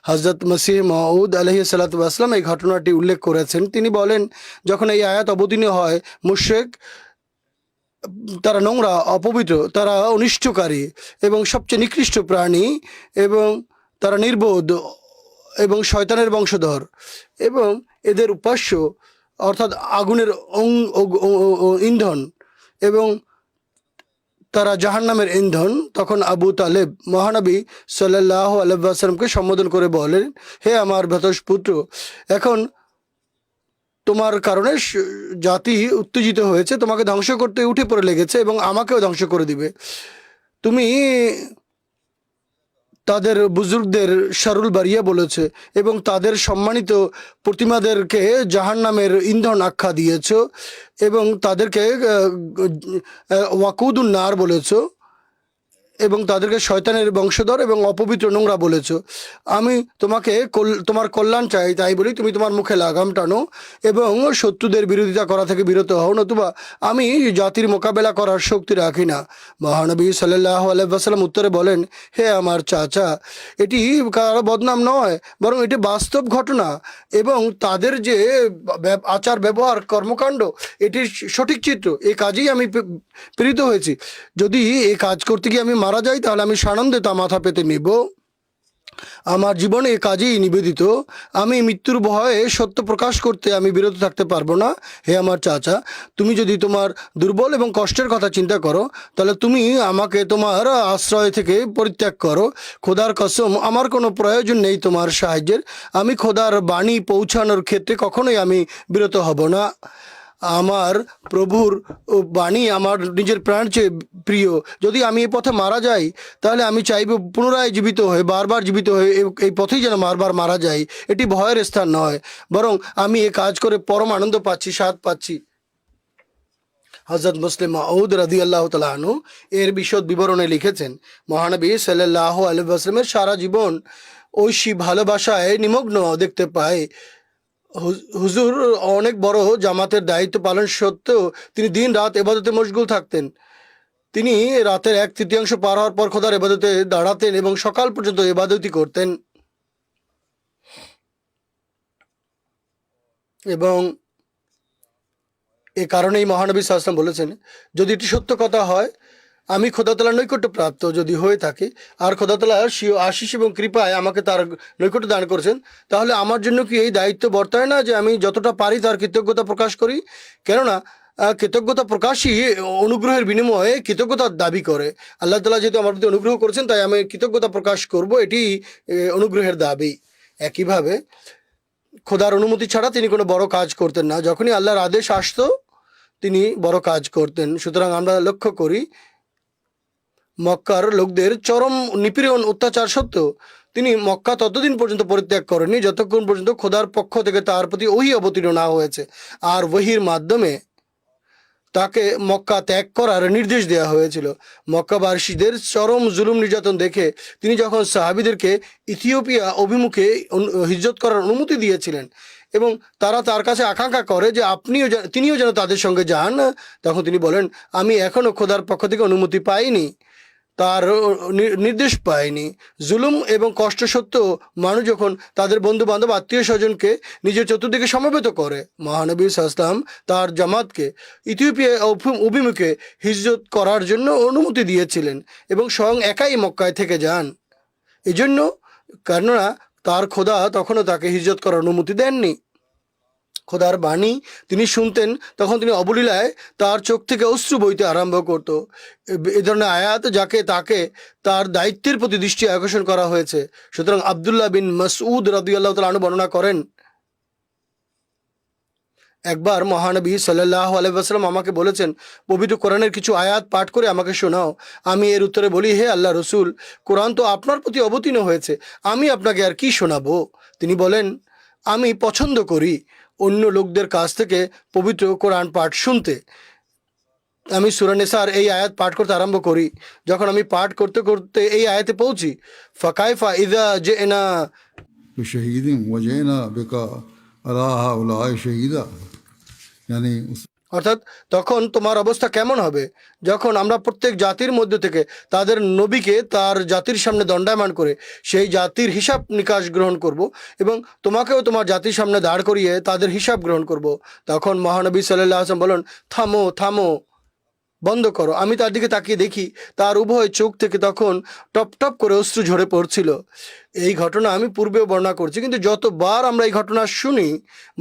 হযরত মসিহ মাউদ আলাইহিস সালাতু ওয়াস সালাম এই ঘটনাটি উল্লেখ করেছেন। তিনি বলেন, যখন এই আয়াত অবতীর্ণ হয়, মুশরিক, তারা নোংরা, অপবিত্র, তারা অনিষ্টকারী এবং সবচেয়ে নিকৃষ্ট প্রাণী এবং তারা নির্বোধ এবং শয়তানের বংশধর এবং এদের উপাস্য, অর্থাৎ আগুনের ইন্ধন, এবং তারা জাহান্নামের ইন্ধন। তখন আবু তালেব মহানবী সাল্লাল্লাহু আলাইহি ওয়াসাল্লামকে সম্বোধন করে বলেন, হে আমার ভ্রাতুষ্পুত্র, এখন তোমার কারণে জাতি উত্তেজিত হয়েছে, তোমাকে ধ্বংস করতে উঠে পড়ে লেগেছে এবং আমাকেও ধ্বংস করে দিবে। তুমি তাদের বুজুর্গদের শারুল বারিয়া বলেছে এবং তাদের সম্মানিত প্রতিমাদেরকে জাহান্নামের ইন্ধন আখ্যা দিয়েছ এবং তাদেরকে ওয়াকুদুন নার বলেছ এবং তাদেরকে শয়তানের বংশধর এবং অপবিত্র নোংরা বলেছ। আমি তোমাকে তোমার কল্যাণ চাই, তাই বলি তুমি তোমার মুখে লাগাম টানো এবং শত্রুদের বিরোধিতা করা থেকে বিরত হও, নতুবা আমি জাতির মোকাবেলা করার শক্তি রাখি না। মহানবী সাল্লাল্লাহু আলাইহি ওয়াসাল্লাম উত্তরে বলেন, হে আমার চাচা, এটি কারো বদনাম নয়, বরং এটি বাস্তব ঘটনা এবং তাদের যে আচার ব্যবহার কর্মকাণ্ড, এটির সঠিক চিত্র। এই কাজেই আমি প্রেরিত হয়েছি। যদি এই কাজ করতে গিয়ে আমি মারা যাই, তাহলে আমি সানন্দে তা মাথা পেতে নিব। আমার জীবনে এ কাজেই নিবেদিত। আমি মৃত্যুর ভয়ে সত্য প্রকাশ করতে আমি বিরত থাকতে পারবো না। হে আমার চাচা, তুমি যদি তোমার দুর্বল এবং কষ্টের কথা চিন্তা করো, তাহলে তুমি আমাকে তোমার আশ্রয় থেকে পরিত্যাগ করো। খোদার কসম, আমার কোনো প্রয়োজন নেই তোমার সাহায্যের। আমি খোদার বাণী পৌঁছানোর ক্ষেত্রে কখনোই আমি বিরত হব না। আমার প্রভুর বাণী আমার নিজের প্রাণ চেয়ে প্রিয়। যদি আমি এই পথে মারা যাই, তাহলে আমি চাইব পুনরায় জীবিত হয়ে, বারবার জীবিত হয়ে এই পথেই যেন বারবার মারা যাই। এটি ভয়ের স্থান নয়, বরং আমি এ কাজ করে পরম আনন্দ পাচ্ছি, স্বাদ পাচ্ছি। হযরত মুসলিম মাউদ রাদিয়াল্লাহু তাআলা আনহু এর বিশদ বিবরণে লিখেছেন, মহানবী সাল্লাল্লাহু আলাইহি ওয়াসাল্লামের সারা জীবন ঐশী ভালোবাসায় নিমগ্ন দেখতে পায়। হুজুর অনেক বড় জামাতের দায়িত্ব পালন সত্ত্বেও তিনি দিন রাত ইবাদতে মশগুল থাকতেন। তিনি রাতের 1/3 পার হওয়ার পর খোদার ইবাদতে দাঁড়াতেন এবং সকাল পর্যন্ত ইবাদতই করতেন। এবং এ কারণেই মহানবী সাল্লাল্লাহু আলাইহি ওয়াসাল্লাম বলেছেন, যদি এটি সত্য কথা হয়, আমি খোদা তাআলার নৈকট্য প্রাপ্ত যদি হয়ে থাকে আর খোদা তাআলার স্বীয় আশিস এবং কৃপায় আমাকে তার নৈকট্য দান করেছেন, তাহলে আমার জন্য কি এই দায়িত্ব বর্তায় না যে আমি যতটা পারি তার কৃতজ্ঞতা প্রকাশ করি? কেননা কৃতজ্ঞতা প্রকাশই অনুগ্রহের বিনিময়ে কৃতজ্ঞতার দাবি করে। আল্লাহ তাআলা যেহেতু আমার প্রতি অনুগ্রহ করেছেন, তাই আমি কৃতজ্ঞতা প্রকাশ করব, এটি অনুগ্রহের দাবি। একইভাবে খোদার অনুমতি ছাড়া তিনি কোনো বড় কাজ করতেন না। যখনই আল্লাহর আদেশ আসতো, তিনি বড় কাজ করতেন। সুতরাং আমরা লক্ষ্য করি, মক্কার লোকদের চরম নিপীড়ন অত্যাচার সত্ত্বেও তিনি মক্কা ততদিন পর্যন্ত পরিত্যাগ করেননি যতক্ষণ পর্যন্ত খোদার পক্ষ থেকে তার প্রতি ওহী অবতীর্ণ না হয়েছে আর ওহীর মাধ্যমে তাকে মক্কা ত্যাগ করার নির্দেশ দেওয়া হয়েছিল। মক্কাবাসীদের চরম জুলুম নির্যাতন দেখে তিনি যখন সাহাবীদেরকে ইথিওপিয়া অভিমুখে হিজরত করার অনুমতি দিয়েছিলেন এবং তারা তার কাছে আকাঙ্ক্ষা করে যে তিনিও যেন তাদের সঙ্গে যান, তখন তিনি বলেন, আমি এখনও খোদার পক্ষ থেকে অনুমতি পাইনি, তার নির্দেশ পায়নি। জুলুম এবং কষ্ট সত্ত্বেও মানুষ যখন তাদের বন্ধু বান্ধব আত্মীয় স্বজনকে নিজের চতুর্দিকে সমবেত করে, মহানবী সাল্লাল্লাহু আলাইহি ওয়াসাল্লাম তার জামাতকে ইথিওপিয়া অভিমুখে হিজরত করার জন্য অনুমতি দিয়েছিলেন এবং স্বয়ং একাই মক্কায় থেকে যান। এজন্য, কেননা তার খোদা তখনও তাকে হিজরত করার অনুমতি দেননি। খোদার বাণী তিনি শুনতেন, তখন তিনি অবলীলায় তার চোখ থেকে অশ্রু বইতে আরম্ভ করত। এ ধরনের আয়াত যাকে তাকে তার দায়িত্বের প্রতি দৃষ্টি আকর্ষণ করা হয়েছে। সুতরাং আবদুল্লাহ বিন মাসউদ রাদিয়াল্লাহু তাআলা আনহু বর্ণনা করেন, একবার মহানবী সাল্লাল্লাহু আলাইহি ওয়াসাল্লাম আমাকে বলেছেন, পবিত্র কোরআনের কিছু আয়াত পাঠ করে আমাকে শোনাও। আমি এর উত্তরে বলি, হে আল্লাহ রসুল, কোরআন তো আপনার প্রতি অবতীর্ণ হয়েছে, আমি আপনাকে আর কি শোনাবো? তিনি বলেন, আমি পছন্দ করি অন্য লোকদের কাছ থেকে পবিত্র কোরআন পাঠ শুনতে। আমি সূরা নিসার এই আয়াত পাঠ করতে আরম্ভ করি। যখন আমি পাঠ করতে করতে এই আয়াতে পৌঁছি, ফাকাইফা ইযা জিনা بشهيد وجئنا بك على هؤلاء شهيدا, यानी অর্থাৎ তখন তোমার অবস্থা কেমন হবে যখন আমরা প্রত্যেক জাতির মধ্য থেকে তাদের নবীকে তার জাতির সামনে দণ্ডায়মান করে সেই জাতির হিসাব নিকাশ গ্রহণ করব এবং তোমাকেও তোমার জাতির সামনে দাঁড় করিয়ে তাদের হিসাব গ্রহণ করব। তখন মহানবী সাল্লাল্লাহু আলাইহি ওয়াসাল্লাম বলেন, থামো থামো, বন্ধ করো। আমি তার দিকে তাকিয়ে দেখি তার উভয় চোখ থেকে তখন টপ টপ করে অশ্রু ঝরে পড়ছিল। এই ঘটনা আমি পূর্বেও বর্ণনা করছি, কিন্তু যতবার আমরা এই ঘটনা শুনি,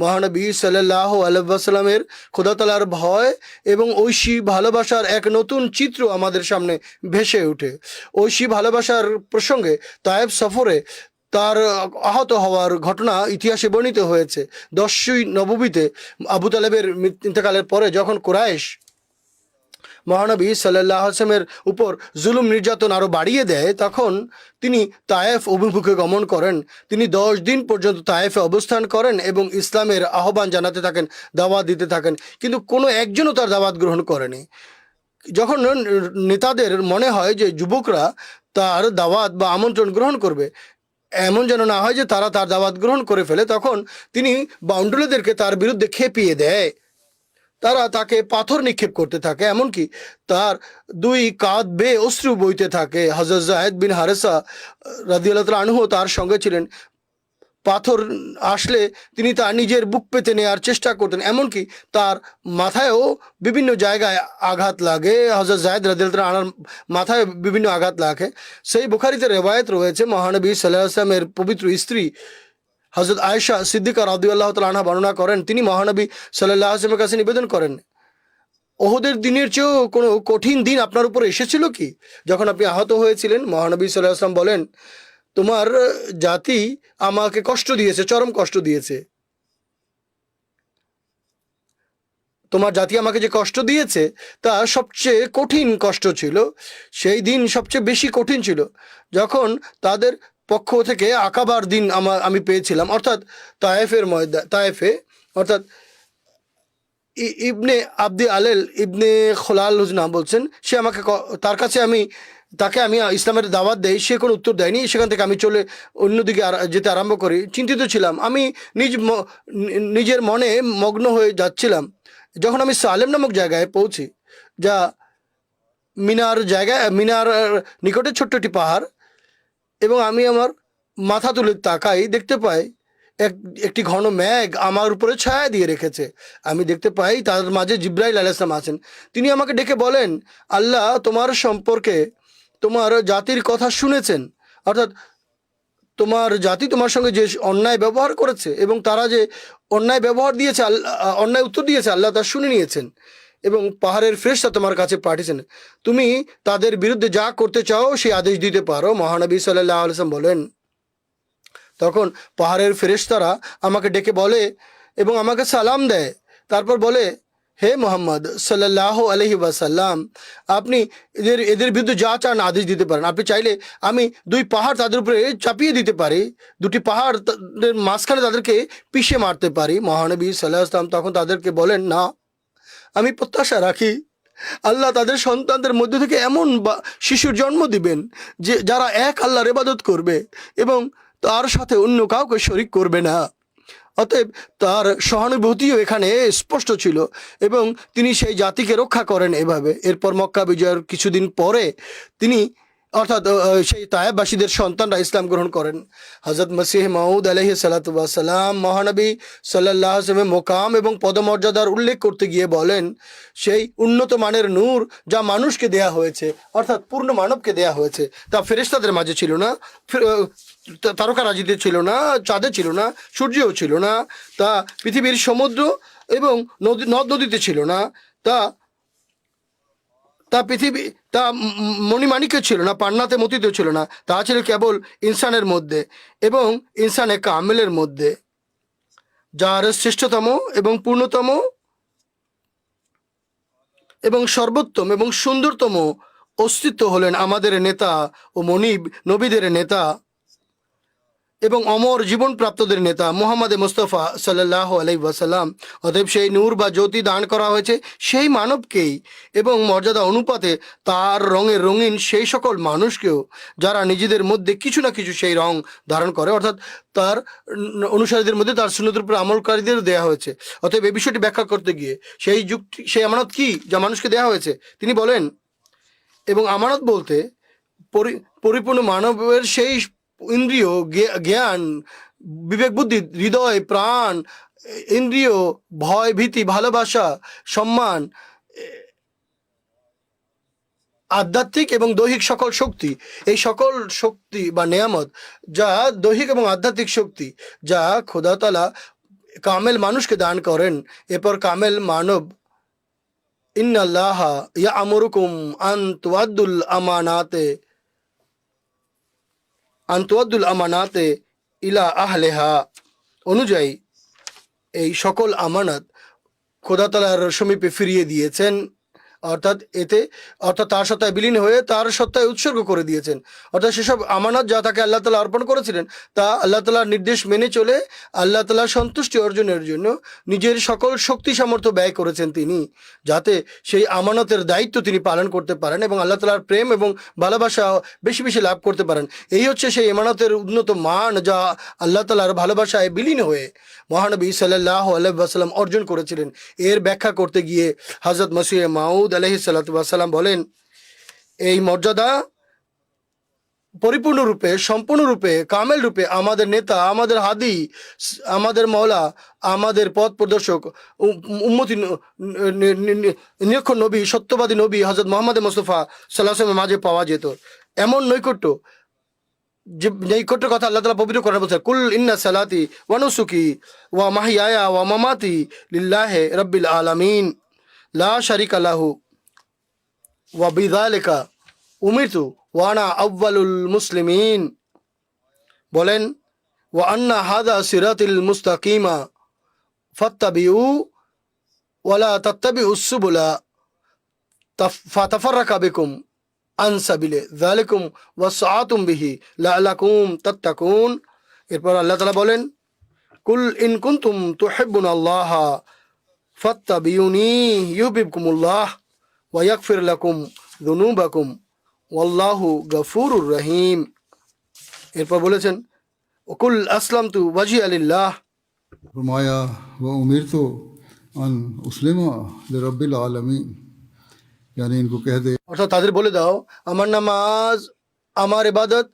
মহানবী সাল্লাল্লাহু আলাইহি ওয়াসাল্লামের খোদা তাআলার ভয় এবং ঐশী ভালোবাসার এক নতুন চিত্র আমাদের সামনে ভেসে ওঠে। ঐশী ভালোবাসার প্রসঙ্গে তায়েফ সফরে তার আহত হওয়ার ঘটনা ইতিহাসে বর্ণিত হয়েছে। 10ই নববীতে আবু তালেবের ইন্তেকালের পরে যখন কুরাইশ মহানবী সাল্লাল্লাহু আলাইহি ওয়াসাল্লামের উপর জুলুম নির্যাতন আরও বাড়িয়ে দেয়, তখন তিনি তায়েফ অভিমুখে গমন করেন। তিনি 10 দিন পর্যন্ত তায়েফে অবস্থান করেন এবং ইসলামের আহ্বান জানাতে থাকেন, দাওয়াত দিতে থাকেন, কিন্তু কোনো একজনও তার দাওয়াত গ্রহণ করেনি। যখন নেতাদের মনে হয় যে যুবকরা তার দাওয়াত বা আমন্ত্রণ গ্রহণ করবে, এমন যেন না হয় যে তারা তার দাওয়াত গ্রহণ করে ফেলে, তখন তিনি বাউন্ডুলেদেরকে তার বিরুদ্ধে খেপিয়ে দেয়। তারা তাকে পাথর নিক্ষেপ করতে থাকে, এমনকি তার 2 কাঁধ বেয়ে অশ্রু বইতে থাকে। হযরত যায়েদ বিন হারেসা রাদিয়াল্লাহু তাআলা আনহু তার সঙ্গে ছিলেন। পাথর আসলে তিনি তার নিজের বুক পেতে নেওয়ার চেষ্টা করতেন, এমনকি তার মাথায়ও বিভিন্ন জায়গায় আঘাত লাগে। হযরত যায়েদ রাদিয়াল্লাহু তাআলা আনহুর মাথায় বিভিন্ন আঘাত লাগে। সেই বুখারীতে রেওয়ায়েত রয়েছে, মহানবী সাল্লাল্লাহু আলাইহি ওয়াসাল্লামের পবিত্র স্ত্রী হযরত আয়েশা সিদ্দিকা রাদিয়াল্লাহু তাআলা আনহা বর্ণনা করেন, তিনি মহানবী সাল্লাল্লাহু আলাইহি ওয়াসাল্লামের কাছে নিবেদন করেন, ওহদের দিনের চেয়েও কোনো কঠিন দিন আপনার উপর এসেছিল কি যখন আপনি আহত হয়েছিলেন? মহানবী সাল্লাল্লাহু আলাইহি ওয়াসাল্লাম বলেন, তোমার জাতি আমাকে কষ্ট দিয়েছে, চরম কষ্ট দিয়েছে। তোমার জাতি আমাকে যে কষ্ট দিয়েছে তা সবচেয়ে কঠিন কষ্ট ছিল। সেই দিন সবচেয়ে বেশি কঠিন ছিল যখন তাদের পক্ষ থেকে আকাবার দিন আমি পেয়েছিলাম, অর্থাৎ তায়েফে অর্থাৎ ইবনে আব্দি আলেল ইবনে খোলাল হুজনা বলছেন, সে আমাকে তার কাছে তাকে আমি ইসলামের দাওয়াত দেই, সে কোনো উত্তর দেয়নি। সেখান থেকে আমি চলে অন্যদিকে যেতে আরম্ভ করি। চিন্তিত ছিলাম, আমি নিজের মনে মগ্ন হয়ে যাচ্ছিলাম। যখন আমি সালেম নামক জায়গায় পৌঁছি, যা মিনার নিকটে ছোট্ট একটি পাহাড়, এবং আমি আমার মাথা তুলে তাকাই, দেখতে পাই একটি ঘন মেঘ আমার উপরে ছায়া দিয়ে রেখেছে। আমি দেখতে পাই তার মাঝে জিব্রাইল আলাইহিস সালাম আছেন। তিনি আমাকে ডেকে বলেন, আল্লাহ তোমার সম্পর্কে তোমার জাতির কথা শুনেছেন, অর্থাৎ তোমার জাতি তোমার সঙ্গে যে অন্যায় ব্যবহার করেছে এবং তারা যে অন্যায় ব্যবহার দিয়েছে, অন্যায় উত্তর দিয়েছে, আল্লাহ তা শুনে নিয়েছেন এবং পাহাড়ের ফেরেশতা তোমার কাছে পাঠিয়েছেন। তুমি তাদের বিরুদ্ধে যা করতে চাও সেই আদেশ দিতে পারো। মহানবী সাল্লাল্লাহু আলাইহি ওয়াসাল্লাম বলেন, তখন পাহাড়ের ফেরেশতারা আমাকে ডেকে বলে এবং আমাকে সালাম দেয়। তারপর বলে, হে মোহাম্মদ সাল্লাল্লাহু আলাইহি ওয়াসাল্লাম, আপনি এদের বিরুদ্ধে যা চান আদেশ দিতে পারেন। আপনি চাইলে আমি 2 পাহাড় তাদের উপরে চাপিয়ে দিতে পারি, 2টি পাহাড়ের মাঝখানে তাদেরকে পিষে মারতে পারি। মহানবী সাল্লাল্লাহু আলাইহি ওয়াসাল্লাম তখন তাদেরকে বলেন, না, আমি প্রত্যাশা রাখি আল্লাহ তাদের সন্তানদের মধ্য থেকে এমন শিশুর জন্ম দিবেন যে যারা এক আল্লাহর ইবাদত করবে এবং তার সাথে অন্য কাউকে শরিক করবে না। অতএব তার সহানুভূতিও এখানে স্পষ্ট ছিল এবং তিনি সেই জাতিকে রক্ষা করেন এভাবে। এরপর মক্কা বিজয়ের কিছুদিন পরে তিনি অর্থাৎ সেই তায়েববাসীদের সন্তানরা ইসলাম গ্রহণ করেন। হযরত মসিহ মাউদ আলাইহিস সালাতু ওয়াস সালাম মহানবী সাল্লাল্লাহু আলাইহি ওয়াসাল্লামের মোকাম এবং পদমর্যাদার উল্লেখ করতে গিয়ে বলেন, সেই উন্নত মানের নূর যা মানুষকে দেয়া হয়েছে, অর্থাৎ পূর্ণ মানবকে দেয়া হয়েছে, তা ফেরেশতাদের মাঝে ছিল না। তারকারাজিতে ছিল না, চাঁদে ছিল না, সূর্যও ছিল না, তা পৃথিবীর সমুদ্র এবং নদ নদীতে ছিল না, তা তা পৃথিবী তা মণিমাণিক্য ছিল না, পান্নাতে মতিতেও ছিল না, তা ছিল কেবল ইনসানের মধ্যে এবং ইনসানে কামেলের মধ্যে, যার শ্রেষ্ঠতম এবং পূর্ণতম এবং সর্বোত্তম এবং সুন্দরতম অস্তিত্ব হলেন আমাদের নেতা ও মনিব নবীদের নেতা এবং অমর জীবন প্রাপ্তদের নেতা মুহাম্মদ মুস্তাফা সাল্লাল্লাহু আলাইহি ওয়াসাল্লাম। অতএব সেই নূর বা জ্যোতি দান করা হয়েছে সেই মানবকেই এবং মর্যাদা অনুপাতে তার রঙের রঙিন সেই সকল মানুষকেও যারা নিজেদের মধ্যে কিছু না কিছু সেই রং ধারণ করে, অর্থাৎ তার অনুসারীদের মধ্যে তার সুন্নতের উপর আমলকারীদের দেওয়া হয়েছে। অতএব এই বিষয়টি ব্যাখ্যা করতে গিয়ে সেই যুক্তি সেই আমানত কি যা মানুষকে দেওয়া হয়েছে, তিনি বলেন, এবং আমানত বলতে পরিপূর্ণ মানবের সেই ইন্দ্রিয়, জ্ঞান, বিবেক, বুদ্ধি, হৃদয়, প্রাণ, ইন্দ্রিয়, ভয়, ভীতি, ভালোবাসা, সম্মান, আধ্যাত্মিক এবং দৈহিক সকল শক্তি, এই সকল শক্তি বা নেয়ামত যা দৈহিক এবং আধ্যাত্মিক শক্তি যা খোদা তাআলা কামেল মানুষকে দান করেন। এরপর কামেল মানব ইন্নাল্লাহা ইয়া'মুরুকুম আন তুআদ্দুল আমানাতে ইলা আহলেহা অনুযায়ী এই সকল আমানত খোদা তাআলার সমীপে ফিরিয়ে দিয়েছেন, অর্থাৎ তার সত্তায় বিলীন হয়ে তার সত্তায় উৎসর্গ করে দিয়েছেন। অর্থাৎ সেসব আমানত যা তাকে আল্লাহ তাআলা অর্পণ করেছিলেন তা আল্লাহ তাআলার নির্দেশ মেনে চলে আল্লাহ তাআলার সন্তুষ্টি অর্জনের জন্য নিজের সকল শক্তি সামর্থ্য ব্যয় করেছেন তিনি, যাতে সেই আমানতের দায়িত্ব তিনি পালন করতে পারেন এবং আল্লাহ তাআলার প্রেম এবং ভালোবাসা বেশি বেশি লাভ করতে পারেন। এই হচ্ছে সেই আমানতের উন্নত মান যা আল্লাহ তাআলার ভালোবাসায় বিলীন হয়ে মহানবী সাল্লাল্লাহু আলাইহি ওয়াসাল্লাম অর্জন করেছিলেন। এর ব্যাখ্যা করতে গিয়ে হযরত মসিহ মাউদ আলাইহিস সালাতু ওয়াস সালাম বলেন, এই মর্যাদা পরিপূর্ণরূপে, সম্পূর্ণরূপে, কামেল রূপে আমাদের নেতা, আমাদের হাদি, আমাদের মওলা, আমাদের পথ প্রদর্শক, উম্মতি, নিরক্ষর নবী, সত্যবাদী নবী হযরত মুহাম্মদ মুস্তাফা সাল্লাল্লাহু আলাইহি ওয়াসাল্লামের মাঝে পাওয়া যেত। এমন নৈকট্য, যে নৈকট্যের কথা আল্লাহ তাআলা পবিত্র কোরআনে বলছেন, কুল ইন্না সালাতি ওয়া নুসুকি ওয়া মাহইয়ায়া ওয়া মামাতি লিল্লাহি রাব্বিল আলামিন লা শারিকা লাহু ওয়া বিযালিকা উমিরতু ওয়া আনা আউয়ালুল মুসলিমিন। বলেন, ওয়া আন্না হাযা সিরাতিল মুস্তাকিমা ফাত্তাবিউ ওয়া লা তাত্তাবিউস সুবুলা ফাতাফাররাকা বিকুম আন সাবিলি যালিকুম ওয়াসআতুম বিহি লাআল্লাকুম তাত্তাকুন। এরপর আল্লাহ তাআলা বলেন, কুল ইন কুনতুম তুহিব্বুনাল্লাহা ফাত্তাবিউনি ইউহিব্বুকুমুল্লাহ ওয়া ইয়াগফির লাকুম যুনুবাকুম ওয়াল্লাহু গফুরুর রহিম। এরপর বলেছেন, কুল আসলামতু ওয়াজহিয়া লিল্লাহ। फरमाया व उमिर तो अन उस्लिमा लिरब्बिल आलमीन, यानी इनको कह दे, অর্থাৎ তাদের বলে দাও, আমার নামাজ, আমার ইবাদত,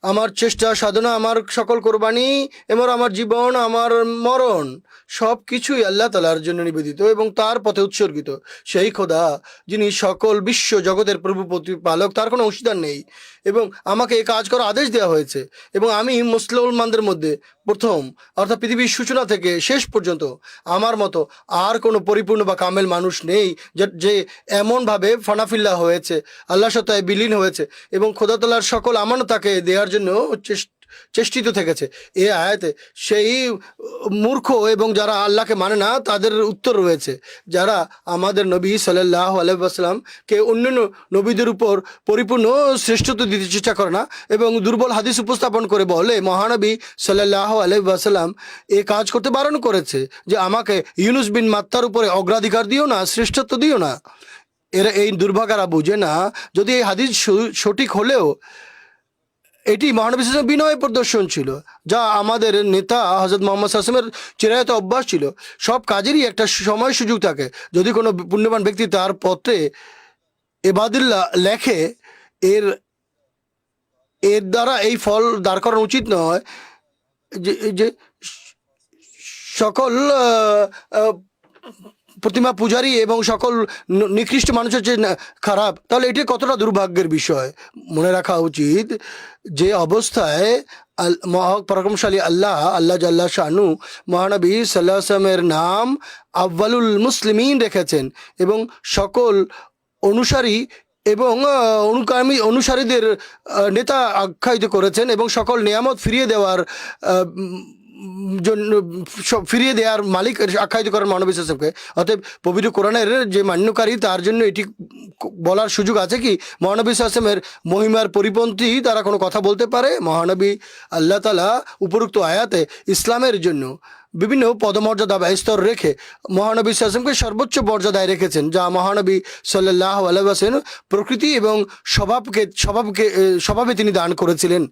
আমার চেষ্টা সাধনা, আমার সকল কোরবানি এবং আমার জীবন, আমার মরণ সব কিছুই আল্লাহ তাআলার জন্য নিবেদিত এবং তার পথে উৎসর্গিত। সেই খোদা যিনি সকল বিশ্ব জগতের প্রভু প্রতিপালক, তার কোনো অংশীদার নেই এবং আমাকে এই কাজ করার আদেশ দেওয়া হয়েছে এবং আমি মুসলমানদের মধ্যে প্রথম, অর্থাৎ পৃথিবীর সূচনা থেকে শেষ পর্যন্ত আমার মতো আর কোনো পরিপূর্ণ বা কামেল মানুষ নেই যে এমনভাবে ফানাফিল্লা হয়েছে, আল্লাহ সত্তায় বিলীন হয়েছে এবং খোদা তাআলার সকল আমানত তাকে দেওয়ার জন্য চেষ্টিত থেকেছে। এই আয়াতে সেই মূর্খ এবং যারা আল্লাহকে মানে না তাদের উত্তর রয়েছে, যারা আমাদের নবী সাল্লাল্লাহু আলাইহি ওয়াসাল্লামকে অন্যান্য নবীদের উপর পরিপূর্ণ শ্রেষ্ঠত্ব দিতে চেষ্টা করে না এবং দুর্বল হাদিস উপস্থাপন করে বলে মহানবী সাল্লাল্লাহু আলাইহি ওয়াসাল্লাম এ কাজ করতে বারণ করেছে যে আমাকে ইউনুস বিন মাত্তার উপরে অগ্রাধিকার দিও না, শ্রেষ্ঠত্ব দিও না। এরা এই দুর্ভাগারা বুঝে না, যদি এই হাদিস সঠিক হলেও এটি মহানবী সাল্লাল্লাহু আলাইহি ওয়াসাল্লামের বিনয় প্রদর্শন ছিল, যা আমাদের নেতা হযরত মুহাম্মদ সাল্লাল্লাহু আলাইহি ওয়াসাল্লামের চিরায়ত অভ্যাস ছিল। সব কাজেরই একটা সময় সুযোগ থাকে। যদি কোনো পুণ্যবান ব্যক্তি তার পত্রে ইবাদুল্লাহ লেখে, এর দ্বারা এই ফল দাঁড় করানো উচিত নয় যে সকল প্রতিমা পূজারী এবং সকল নিকৃষ্ট মানুষ হচ্ছে খারাপ, তাহলে এটি কতটা দুর্ভাগ্যের বিষয়। মনে রাখা উচিত যে অবস্থায় পরাক্রমশালী আল্লাহ জাল্লা শানু মহানবী সাল্লাল্লাহু আলাইহি ওয়াসাল্লামের নাম আউয়ালুল মুসলিমিন রেখেছেন এবং সকল অনুসারী এবং অনুসারীদের নেতা আখ্যায়িত করেছেন এবং সকল নিয়ামত ফিরিয়ে দেওয়ার মালিক আখ্যায়িত করেন মহানবী সাল্লাল্লাহু আলাইহি ওয়াসাল্লামকে। অতএব পবিত্র কোরআনের যে মান্যকারী তার জন্য এটি বলার সুযোগ আছে কি মহানবী সাল্লাল্লাহু আলাইহি ওয়াসাল্লামের মহিমার পরিপন্থী তারা কোনো কথা বলতে পারে? মহানবী আল্লাহ তাআলা উপরোক্ত আয়াতে ইসলামের জন্য বিভিন্ন পদমর্যাদা বা স্তর রেখে মহানবী সাল্লাল্লাহু আলাইহি ওয়াসাল্লামকে সর্বোচ্চ মর্যাদায় রেখেছেন, যা মহানবী সাল্লাল্লাহু আলাইহি ওয়াসাল্লাম প্রকৃতি এবং স্বভাবে তিনি দান করেছিলেন।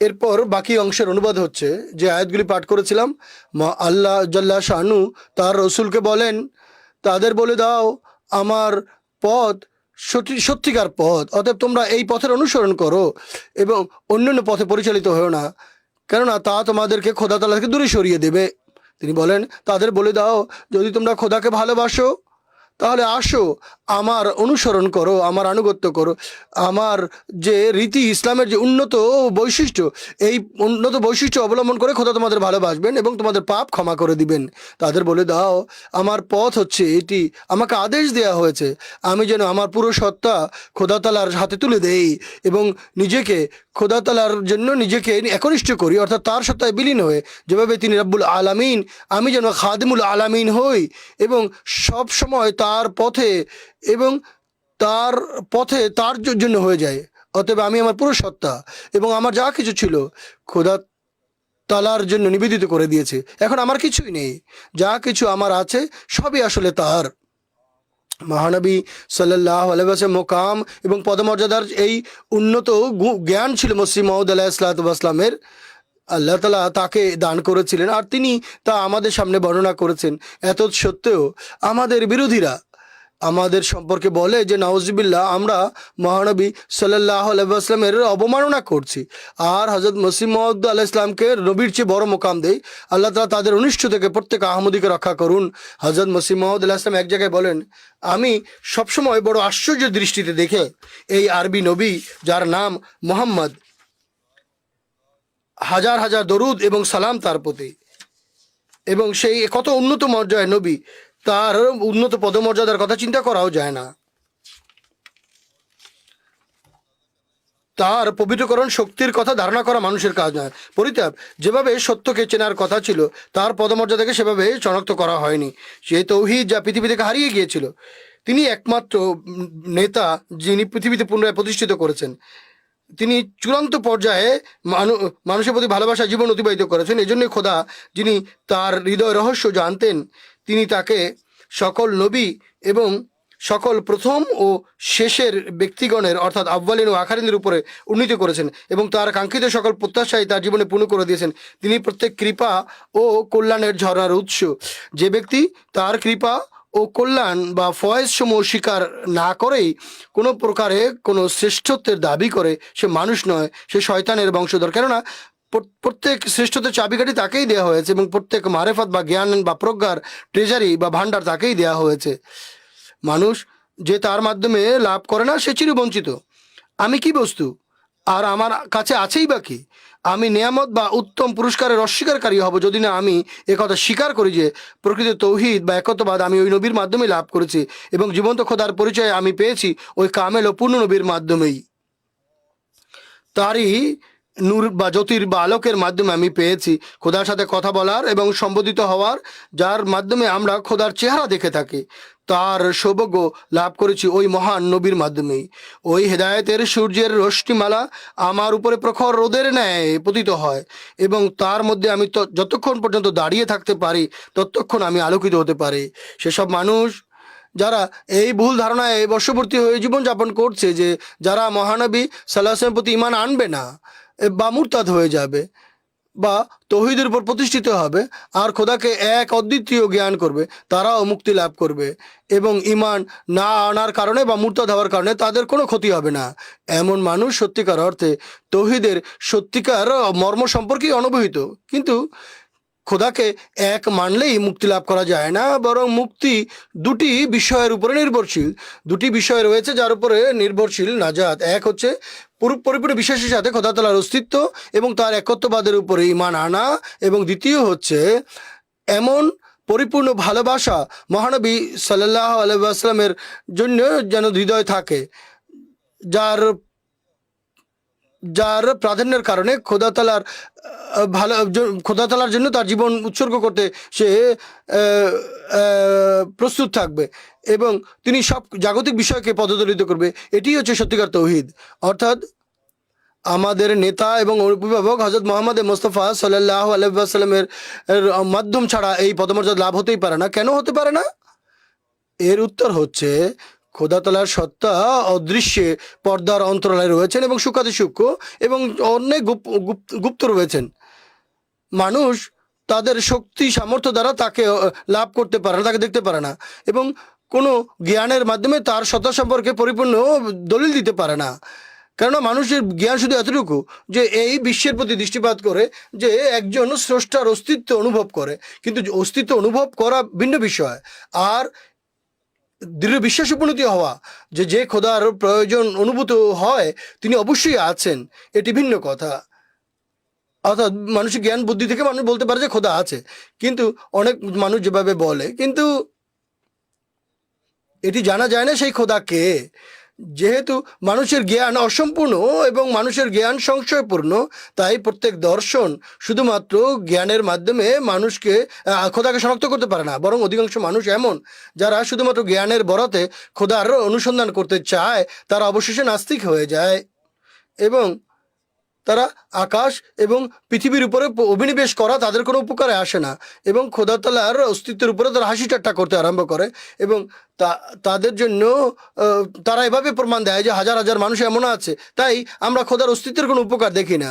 এরপর বাকি অংশের অনুবাদ হচ্ছে যে আয়াতগুলি পাঠ করেছিলাম। আল্লাহ জাল্লা শানু তার রসুলকে বলেন, তাদের বলে দাও আমার পথ সত্যিকার পথ, অতএব তোমরা এই পথের অনুসরণ করো এবং অন্যান্য পথে পরিচালিত হও না, কেননা তা তোমাদেরকে খোদা তাআলা থেকে দূরে সরিয়ে দেবে। তিনি বলেন, তাদের বলে দাও যদি তোমরা খোদাকে ভালোবাসো তাহলে আসো আমার অনুসরণ করো, আমার আনুগত্য করো। আমার যে রীতি ইসলামের যে উন্নত বৈশিষ্ট্য, এই উন্নত বৈশিষ্ট্য অবলম্বন করে খোদা তোমাদের ভালোবাসবেন এবং তোমাদের পাপ ক্ষমা করে দিবেন। তাদের বলে দাও আমার পথ হচ্ছে এটি, আমাকে আদেশ দেওয়া হয়েছে আমি যেন আমার পুরো সত্তা খোদা তাআলার হাতে তুলে দেই এবং নিজেকে খোদা তাআলার জন্য নিজেকে একনিষ্ঠ করি, অর্থাৎ তার সত্তায় বিলীন হয়ে যেভাবে তিনি রব্বুল আলামিন, আমি যেন খাদিমুল আলামিন হই এবং সব সময় তার পথে এবং তার জন্য হয়ে যায়। অতএব আমি আমার পুরো সত্তা এবং আমার যা কিছু ছিল খোদা তাআলার জন্য নিবেদিত করে দিয়েছে। এখন আমার কিছুই নেই, যা কিছু আমার আছে সবই আসলে তার। মহানবী সাল্লাল্লাহু আলাইহি ওয়াসাল্লাম মোকাম এবং পদমর্যাদার এই উন্নত জ্ঞান ছিল মসিহ মাউদ আলাইহিসসালাতু ওয়াসসালামের। আল্লাহ তাআলা তাকে দান করেছিলেন আর তিনি তা আমাদের সামনে বর্ণনা করেছেন। এত সত্ত্বেও আমাদের বিরোধীরা আমাদের সম্পর্কে বলে যে নাউজুবিল্লাহ আমরা মহানবী সাল্লাল্লাহু আলাইহি ওয়াসাল্লামের অবমাননা করছি আর হযরত মসিহ মাউদ আলাইহিস সালামকে নবীর চেয়ে বড় মোকাম দেই। আল্লাহ তাআলা তাদের অনিষ্ট থেকে প্রত্যেক আহমদীকে রক্ষা করুন। হযরত মসিহ মাউদ আলাইহিস সালাম এক জায়গায় বলেন, আমি সবসময় বড় আশ্চর্যের দৃষ্টিতে দেখে এই আরবি নবী যার নাম মোহাম্মদ, হাজার হাজার দরুদ এবং সালাম তার প্রতি, এবং সেই কত উন্নত মর্যাদার নবী, তার উন্নত পদমর্যাদার কথা চিন্তা করাও যায় না। তার পবিত্রকরণ শক্তির কথা ধারণা করা মানুষের কাজ নয়। পরিতাপ, যেভাবে সত্যকে চেনার কথা ছিল তার পদমর্যাদাকে সেভাবে শনাক্ত করা হয়নি। সেই তৌহিদ যা পৃথিবী থেকে হারিয়ে গিয়েছিল, তিনি একমাত্র নেতা যিনি পৃথিবীতে পুনরায় প্রতিষ্ঠিত করেছেন। তিনি চূড়ান্ত পর্যায়ে মানুষের প্রতি ভালোবাসা জীবন অতিবাহিত করেছেন। এই জন্যই খোদা, যিনি তার হৃদয় রহস্য জানতেন, তিনি তাকে সকল নবী এবং সকল প্রথম ও শেষের ব্যক্তিগণের অর্থাৎ আউয়ালিন ও আখারিনদের উপরে উন্নীত করেছেন এবং তার কাঙ্ক্ষিত সকল প্রত্যাশাই তার জীবনে পূর্ণ করে দিয়েছেন। তিনি প্রত্যেক কৃপা ও কল্যাণের ঝর্ণার উৎস। যে ব্যক্তি তার কৃপা ও কল্যাণ বা ফয়েজ সমূহ স্বীকার না করেই কোনো প্রকারে কোনো শ্রেষ্ঠত্বের দাবি করে, সে মানুষ নয়, সে শয়তানের বংশধর। কেননা প্রত্যেক শ্রেষ্ঠত্বের চাবিকাঠি তাকেই দেওয়া হয়েছে এবং প্রত্যেক মারেফত বা জ্ঞান বা প্রজ্ঞার ট্রেজারি বা ভান্ডার তাকেই দেওয়া হয়েছে। মানুষ যে তার মাধ্যমে লাভ করে না সে চিরবঞ্চিত। আমি কি বস্তু আর আমার কাছে আছেই বা কি? আমি নিয়ামত বা উত্তম পুরস্কারের অস্বীকারী হব যদি না আমি একথা স্বীকার করি যে প্রকৃত তৌহিদ বা একত্ববাদ আমি ওই নবীর মাধ্যমে লাভ করেছি এবং জীবন্ত খোদার পরিচয় আমি পেয়েছি ওই কামেল ও পূর্ণ নবীর মাধ্যমেই। তারই নূর বা জ্যোতির বা আলোকের মাধ্যমে আমি পেয়েছি খোদার সাথে কথা বলার এবং সম্বোধিত হওয়ার, যার মাধ্যমে আমরা খোদার চেহারা দেখে থাকি। তার সৌভাগ্য লাভ করেছি ওই মহান নবীর মাধ্যমেই। ওই হেদায়েতের সূর্যের রশ্মিমালা আমার উপরে প্রখর রোদের ন্যায় পতিত হয় এবং তার মধ্যে আমি যতক্ষণ পর্যন্ত দাঁড়িয়ে থাকতে পারি ততক্ষণ আমি আলোকিত হতে পারি। সেসব মানুষ যারা এই ভুল ধারণায় বশবর্তী হয়ে জীবনযাপন করছে যে যারা মহানবী সাল্লাল্লাহু আলাইহি ওয়াসাল্লামের প্রতি ঈমান আনবে না বা মুরতাদ হয়ে যাবে বা তৌহিদের উপর প্রতিষ্ঠিত হবে আর খোদাকে এক অদ্বিতীয় জ্ঞান করবে, তারাও মুক্তি লাভ করবে এবং ঈমান না আনার কারণে বা মুরতাদ হওয়ার কারণে তাদের কোনো ক্ষতি হবে না। এমন মানুষ সত্যিকার অর্থে তৌহিদের সত্যিকার মর্ম সম্পর্কেই অনবহিত, কিন্তু খোদাকে এক মানলেই মুক্তি লাভ করা যায় না, বরং মুক্তি দুটি বিষয়ের উপরে নির্ভরশীল। দুটি বিষয় রয়েছে যার উপরে নির্ভরশীল নাজাত। এক হচ্ছে পরিপূর্ণ বিশ্বাসের সাথে খোদা তাআলার অস্তিত্ব এবং তার একত্ববাদের উপরে ঈমান আনা, এবং দ্বিতীয় হচ্ছে এমন পরিপূর্ণ ভালোবাসা মহানবী সাল্লাল্লাহু আলাইহি ওয়াসাল্লামের জন্য যেন হৃদয় থাকে, যার যার প্রাধান্যের কারণে খোদা তাআলার জন্য তার জীবন উৎসর্গ করতে সে প্রস্তুত থাকবে, এবং তিনি সব জাগতিক বিষয়কে পদদলিত করবে। এটি হচ্ছে সত্যিকার তৌহিদ। অর্থাৎ আমাদের নেতা এবং অভিভাবক হযরত মুহাম্মদ মুস্তাফা সাল্লাল্লাহু আলাইহি ওয়াসাল্লামের মাধ্যম ছাড়া এই পদমর্যাদা লাভ হতেই পারে না। কেন হতে পারে না? এর উত্তর হচ্ছে খোদা তাআলার সত্তা অদৃশ্যে পর্দার অন্তরালে রয়েছেন এবং সূক্ষ্মাতি সূক্ষ্ম এবং অনেক গুপ্ত রয়েছেন। মানুষ তাদের শক্তি সামর্থ্য দ্বারা তাকে লাভ করতে পারে না, তাকে দেখতে পারে না, এবং কোনো জ্ঞানের মাধ্যমে তার সত্তা সম্পর্কে পরিপূর্ণ দলিল দিতে পারে না। কেননা মানুষের জ্ঞান শুধু এতটুকু যে এই বিশ্বের প্রতি দৃষ্টিপাত করে যে একজন স্রষ্টার অস্তিত্ব অনুভব করে, কিন্তু অস্তিত্ব অনুভব করা ভিন্ন বিষয়, আর দৃঢ় বিশ্বাস উপনীত হওয়া যে খোদার প্রয়োজন অনুভূত হয় তিনি অবশ্যই আছেন, এটি ভিন্ন কথা। অর্থাৎ মানুষের জ্ঞান বুদ্ধি থেকে মানুষ বলতে পারে যে খোদা আছে, কিন্তু অনেক মানুষ যেভাবে বলে, কিন্তু এটি জানা যায় না সেই খোদা কে। যেহেতু মানুষের জ্ঞান অসম্পূর্ণ এবং মানুষের জ্ঞান সংশয়পূর্ণ, তাই প্রত্যেক দর্শন শুধুমাত্র জ্ঞানের মাধ্যমে মানুষকে খোদাকে শনাক্ত করতে পারে না, বরং অধিকাংশ মানুষ এমন যারা শুধুমাত্র জ্ঞানের বরাতে খোদার অনুসন্ধান করতে চায় তারা অবশেষে নাস্তিক হয়ে যায়, এবং তারা আকাশ এবং পৃথিবীর উপরে অভিনিবেশ করা তাদের কোনো উপকারে আসে না, এবং খোদা তাআলার অস্তিত্বের উপরে তারা হাসি ঠাট্টা করতে আরম্ভ করে, এবং তাদের জন্য তারা এভাবে প্রমাণ দেয় যে হাজার হাজার মানুষ এমন আছে, তাই আমরা খোদার অস্তিত্বের কোনো উপকার দেখি না।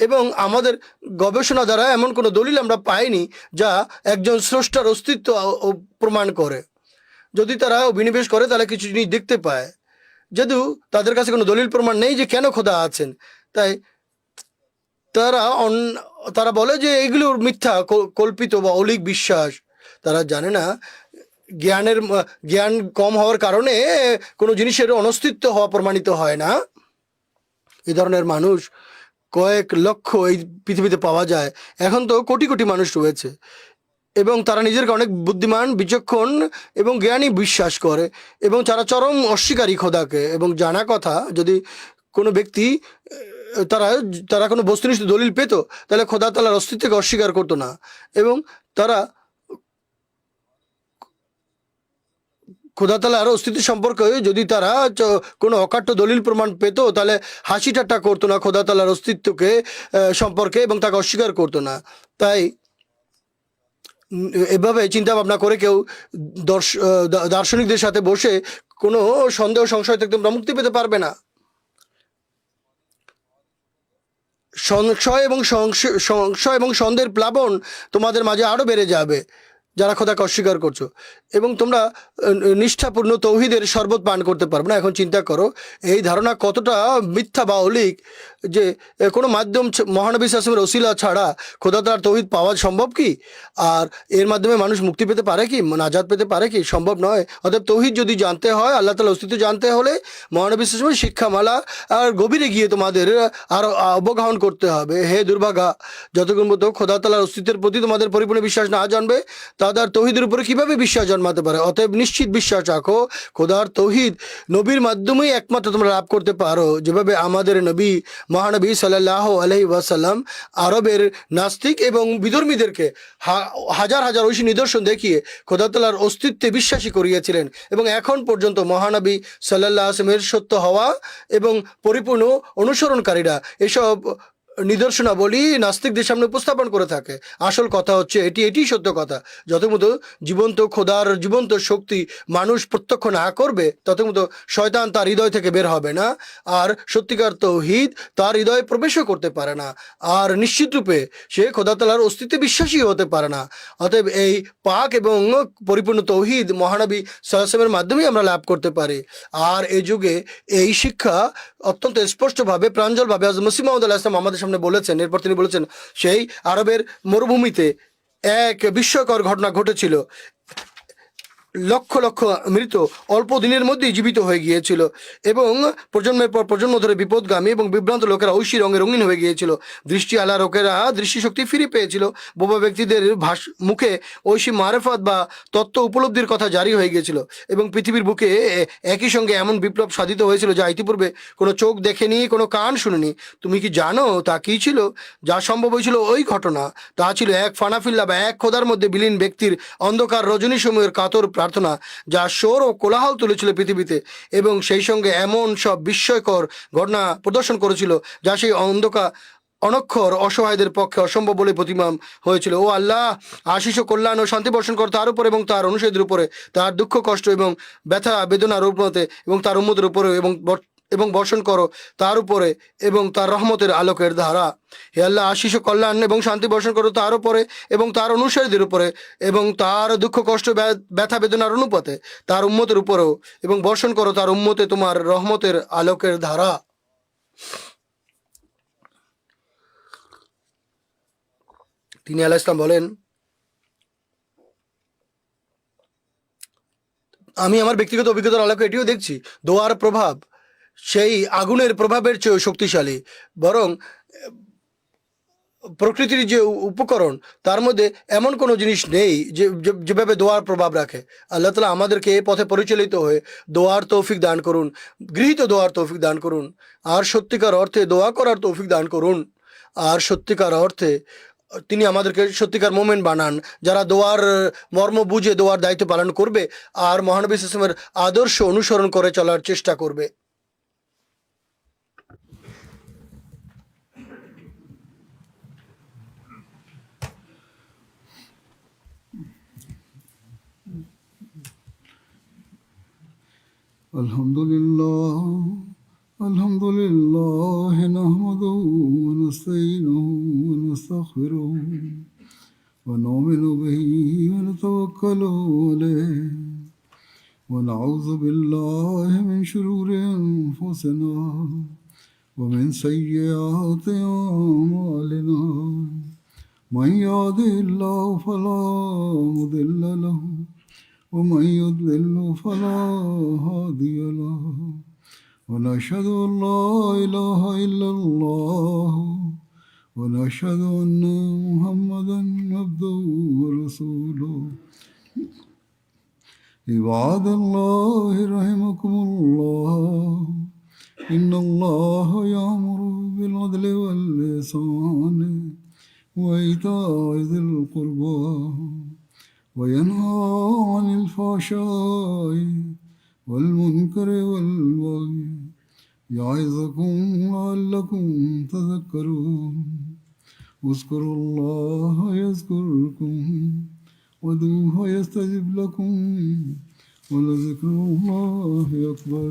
এবং আমাদের গবেষণা দ্বারা এমন কোনো দলিল আমরা পাইনি যা একজন স্রষ্টার অস্তিত্ব প্রমাণ করে। যদি তারা অভিনিবেশ করে তাহলে কিছু জিনিস দেখতে পায়, যেহেতু তাদের কাছে কোনো দলিল প্রমাণ নেই যে কেন খোদা আছেন, তাই তারা বলে যে এগুলো মিথ্যা, কল্পিত বা অলীক বিশ্বাস। তারা জানে না জ্ঞান কম হওয়ার কারণে কোনো জিনিসের অনস্তিত্ব হওয়া প্রমাণিত হয় না। এই ধরনের মানুষ কয়েক লক্ষ এই পৃথিবীতে পাওয়া যায়। এখন তো কোটি কোটি মানুষ রয়েছে, এবং তারা নিজেকে অনেক বুদ্ধিমান, বিচক্ষণ এবং জ্ঞানী বিশ্বাস করে, এবং তারা চরম অস্বীকারী খোদাকে। এবং জানা কথা, যদি কোনো ব্যক্তি তারা কোনো বস্তুনিষ্ঠ দলিল পেত তাহলে খোদা তাআলার অস্তিত্বকে অস্বীকার করতো না, এবং তারা খোদা তাআলার অস্তিত্ব সম্পর্কে যদি তারা কোনো অকাট্য দলিল প্রমাণ পেত তাহলে হাসি ঠাট্টা করতো না খোদা তাআলার অস্তিত্বকে সম্পর্কে, এবং তাকে অস্বীকার করতো না। তাই এভাবে চিন্তা ভাবনা করে কেউ দার্শনিকদের সাথে বসে কোনো সন্দেহ সংশয় থেকে তোমরা মুক্তি পেতে পারবে না। সংশয় এবং সন্দেহের প্লাবন তোমাদের মাঝে আরো বেড়ে যাবে যারা খোদাকে অস্বীকার করছো, এবং তোমরা নিষ্ঠাপূর্ণ তৌহিদের শরবত পান করতে পারবে না। এখন চিন্তা করো এই ধারণা কতটা মিথ্যা বা অলীক, যে কোনো মাধ্যম মহানবী সাল্লাল্লাহু আলাইহি ওয়াসাল্লামের ওসিলা ছাড়া খোদা তাআলার তৌহিদ পাওয়া সম্ভব কি? আর এর মাধ্যমে মানুষ মুক্তি পেতে পারে কি, নাজাত পেতে পারে কি? সম্ভব নয়। অতএব তৌহিদ যদি জানতে হয়, আল্লাহ তাআলার অস্তিত্ব জানতে হলে মহানবী সাল্লাল্লাহু আলাইহি ওয়াসাল্লামের শিক্ষামালা আর গভীরে গিয়ে তোমাদের আরো অবগাহন করতে হবে। হে দুর্ভাগা, যতক্ষণ পর্যন্ত খোদা তাআলার অস্তিত্বের প্রতি তোমাদের পরিপূর্ণ বিশ্বাস না জন্মে তাদের তৌহিদের উপরে কিভাবে বিশ্বাস জন্মাতে পারে? অতএব নিশ্চিত বিশ্বাস রাখো খোদার তৌহিদ নবীর মাধ্যমেই একমাত্র তোমরা লাভ করতে পারো। যেভাবে আমাদের নবী মহানবী সাল্লাল্লাহু আলাইহি ওয়াসাল্লাম আরবের নাস্তিক এবং বিধর্মীদেরকে হাজার হাজার ঐশী নিদর্শন দেখিয়ে খোদা তাআলার অস্তিত্বে বিশ্বাসী করিয়েছিলেন, এবং এখন পর্যন্ত মহানবী সাল্লাল্লাহু আলাইহি ওয়াসাল্লামের সত্য হওয়া এবং পরিপূর্ণ অনুসরণকারীরা এসব নিদর্শনাবলী নাস্তিকদের সামনে উপস্থাপন করে থাকে। আসল কথা হচ্ছে এটি সত্য কথা, যতমতো জীবন্ত খোদার জীবন্ত শক্তি মানুষ প্রত্যক্ষ না করবে ততমতো শয়তান তার হৃদয় থেকে বের হবে না, আর সত্যিকার তৌহিদ তার হৃদয়ে প্রবেশও করতে পারে না, আর নিশ্চিতরূপে সে খোদা তাআলার অস্তিত্বে বিশ্বাসী হতে পারে না। অতএব এই পাক এবং পরিপূর্ণ তৌহিদ মহানবী সাল্লাল্লাহু আলাইহি ওয়াসাল্লামের মাধ্যমেই আমরা লাভ করতে পারি। আর এই যুগে এই শিক্ষা অত্যন্ত স্পষ্টভাবে প্রাঞ্জলভাবে হযরত মসিহ মাউদ আলাইহিস সালাম আমাদের সামনে বলেছেন। এরপর তিনি বলেছেন, সেই আরবের মরুভূমিতে এক বিস্ময়কর ঘটনা ঘটেছিল। লক্ষ লক্ষ মৃত অল্প দিনের মধ্যেই জীবিত হয়ে গিয়েছিল এবং প্রজন্মের পর প্রজন্ম ধরে বিপদগামী এবং বিভ্রান্ত লোকেরা ঐশী রঙে রঙিন হয়ে গিয়েছিল। দৃষ্টি আলা লোকেরা দৃষ্টিশক্তি ফিরে পেয়েছিল। বোবা ব্যক্তিদের মুখে ঐশী মারেফাত বা তত্ত্ব উপলব্ধির কথা জারি হয়ে গিয়েছিল এবং পৃথিবীর বুকে একই সঙ্গে এমন বিপ্লব সাধিত হয়েছিল যা ইতিপূর্বে কোনো চোখ দেখেনি, কোনো কান শুনেনি। তুমি কি জানো তা কী ছিল? যা সম্ভব হয়েছিল ওই ঘটনা, তা ছিল এক ফানাফিল্লা বা এক খোদার মধ্যে বিলীন ব্যক্তির অন্ধকার রজনী সময়ের কাতর প্রার্থনা, যা শোর ও কোলাহল তুলেছিল পৃথিবীতে এবং সেই সঙ্গে এমন সব বিস্ময়কর ঘটনা প্রদর্শন করেছিল যা সেই অন্ধকার অনক্ষর অসহায়দের পক্ষে অসম্ভব বলে প্রতিমান হয়েছিল। ও আল্লাহ, আশিস ও কল্যাণ ও শান্তি বর্ষণ কর তার উপর এবং তার অনুসারীদের উপরে, তার দুঃখ কষ্ট এবং ব্যথা বেদনার উপরে এবং তার উম্মতের উপরে এবং বর্ষণ করো তার উপরে এবং তার রহমতের আলোকের ধারা। হে আল্লাহ, আশিস ও কল্যাণ এবং শান্তি বর্ষণ করো তার উপরে এবং তার অনুসারীদের উপরে এবং তার দুঃখ কষ্ট ব্যথা বেদনার অনুপাতে তার উম্মতের উপরেও এবং বর্ষণ করো তার উম্মতে তোমার রহমতের আলোকের ধারা। তিনি আলাইহিস সালাম বলেন, আমি আমার ব্যক্তিগত অভিজ্ঞতার আলোকে এটিও দেখছি, দোয়ার প্রভাব সেই আগুনের প্রভাবের চেয়েও শক্তিশালী। বরং প্রকৃতির যে উপকরণ তার মধ্যে এমন কোনো জিনিস নেই যেভাবে দোয়ার প্রভাব রাখে। আল্লাহ তাআলা আমাদেরকে এই পথে পরিচালিত হয়ে দোয়ার তৌফিক দান করুন, গৃহীত দোয়ার তৌফিক দান করুন, আর সত্যিকার অর্থে দোয়া করার তৌফিক দান করুন। আর সত্যিকার অর্থে তিনি আমাদেরকে সত্যিকার মোমেন বানান, যারা দোয়ার মর্ম বুঝে দোয়ার দায়িত্ব পালন করবে আর মহানবী সাল্লাল্লাহু আলাইহি ওয়াসাল্লামের আদর্শ অনুসরণ করে চলার চেষ্টা করবে। الحمد لله نحمده ونستعينه ونستغفره ونؤمن به ونتوكل عليه ونعوذ بالله من شرور أنفسنا ومن سيئات أعمالنا من يهده الله فلا مضل له ومن يضلل فلا هادي له ونشهد أن لا إله إلا الله ونشهد أن محمدا عبده ورسوله عباد الله رحمكم الله إن الله يأمر بالعدل والإحسان وإيتاء ذي القربى وينهى عن الفحشاء والمنكر والبغي يعظكم لعلكم تذكرون اذكروا الله يذكركم وادعوه يستجب لكم ولذكر الله أكبر.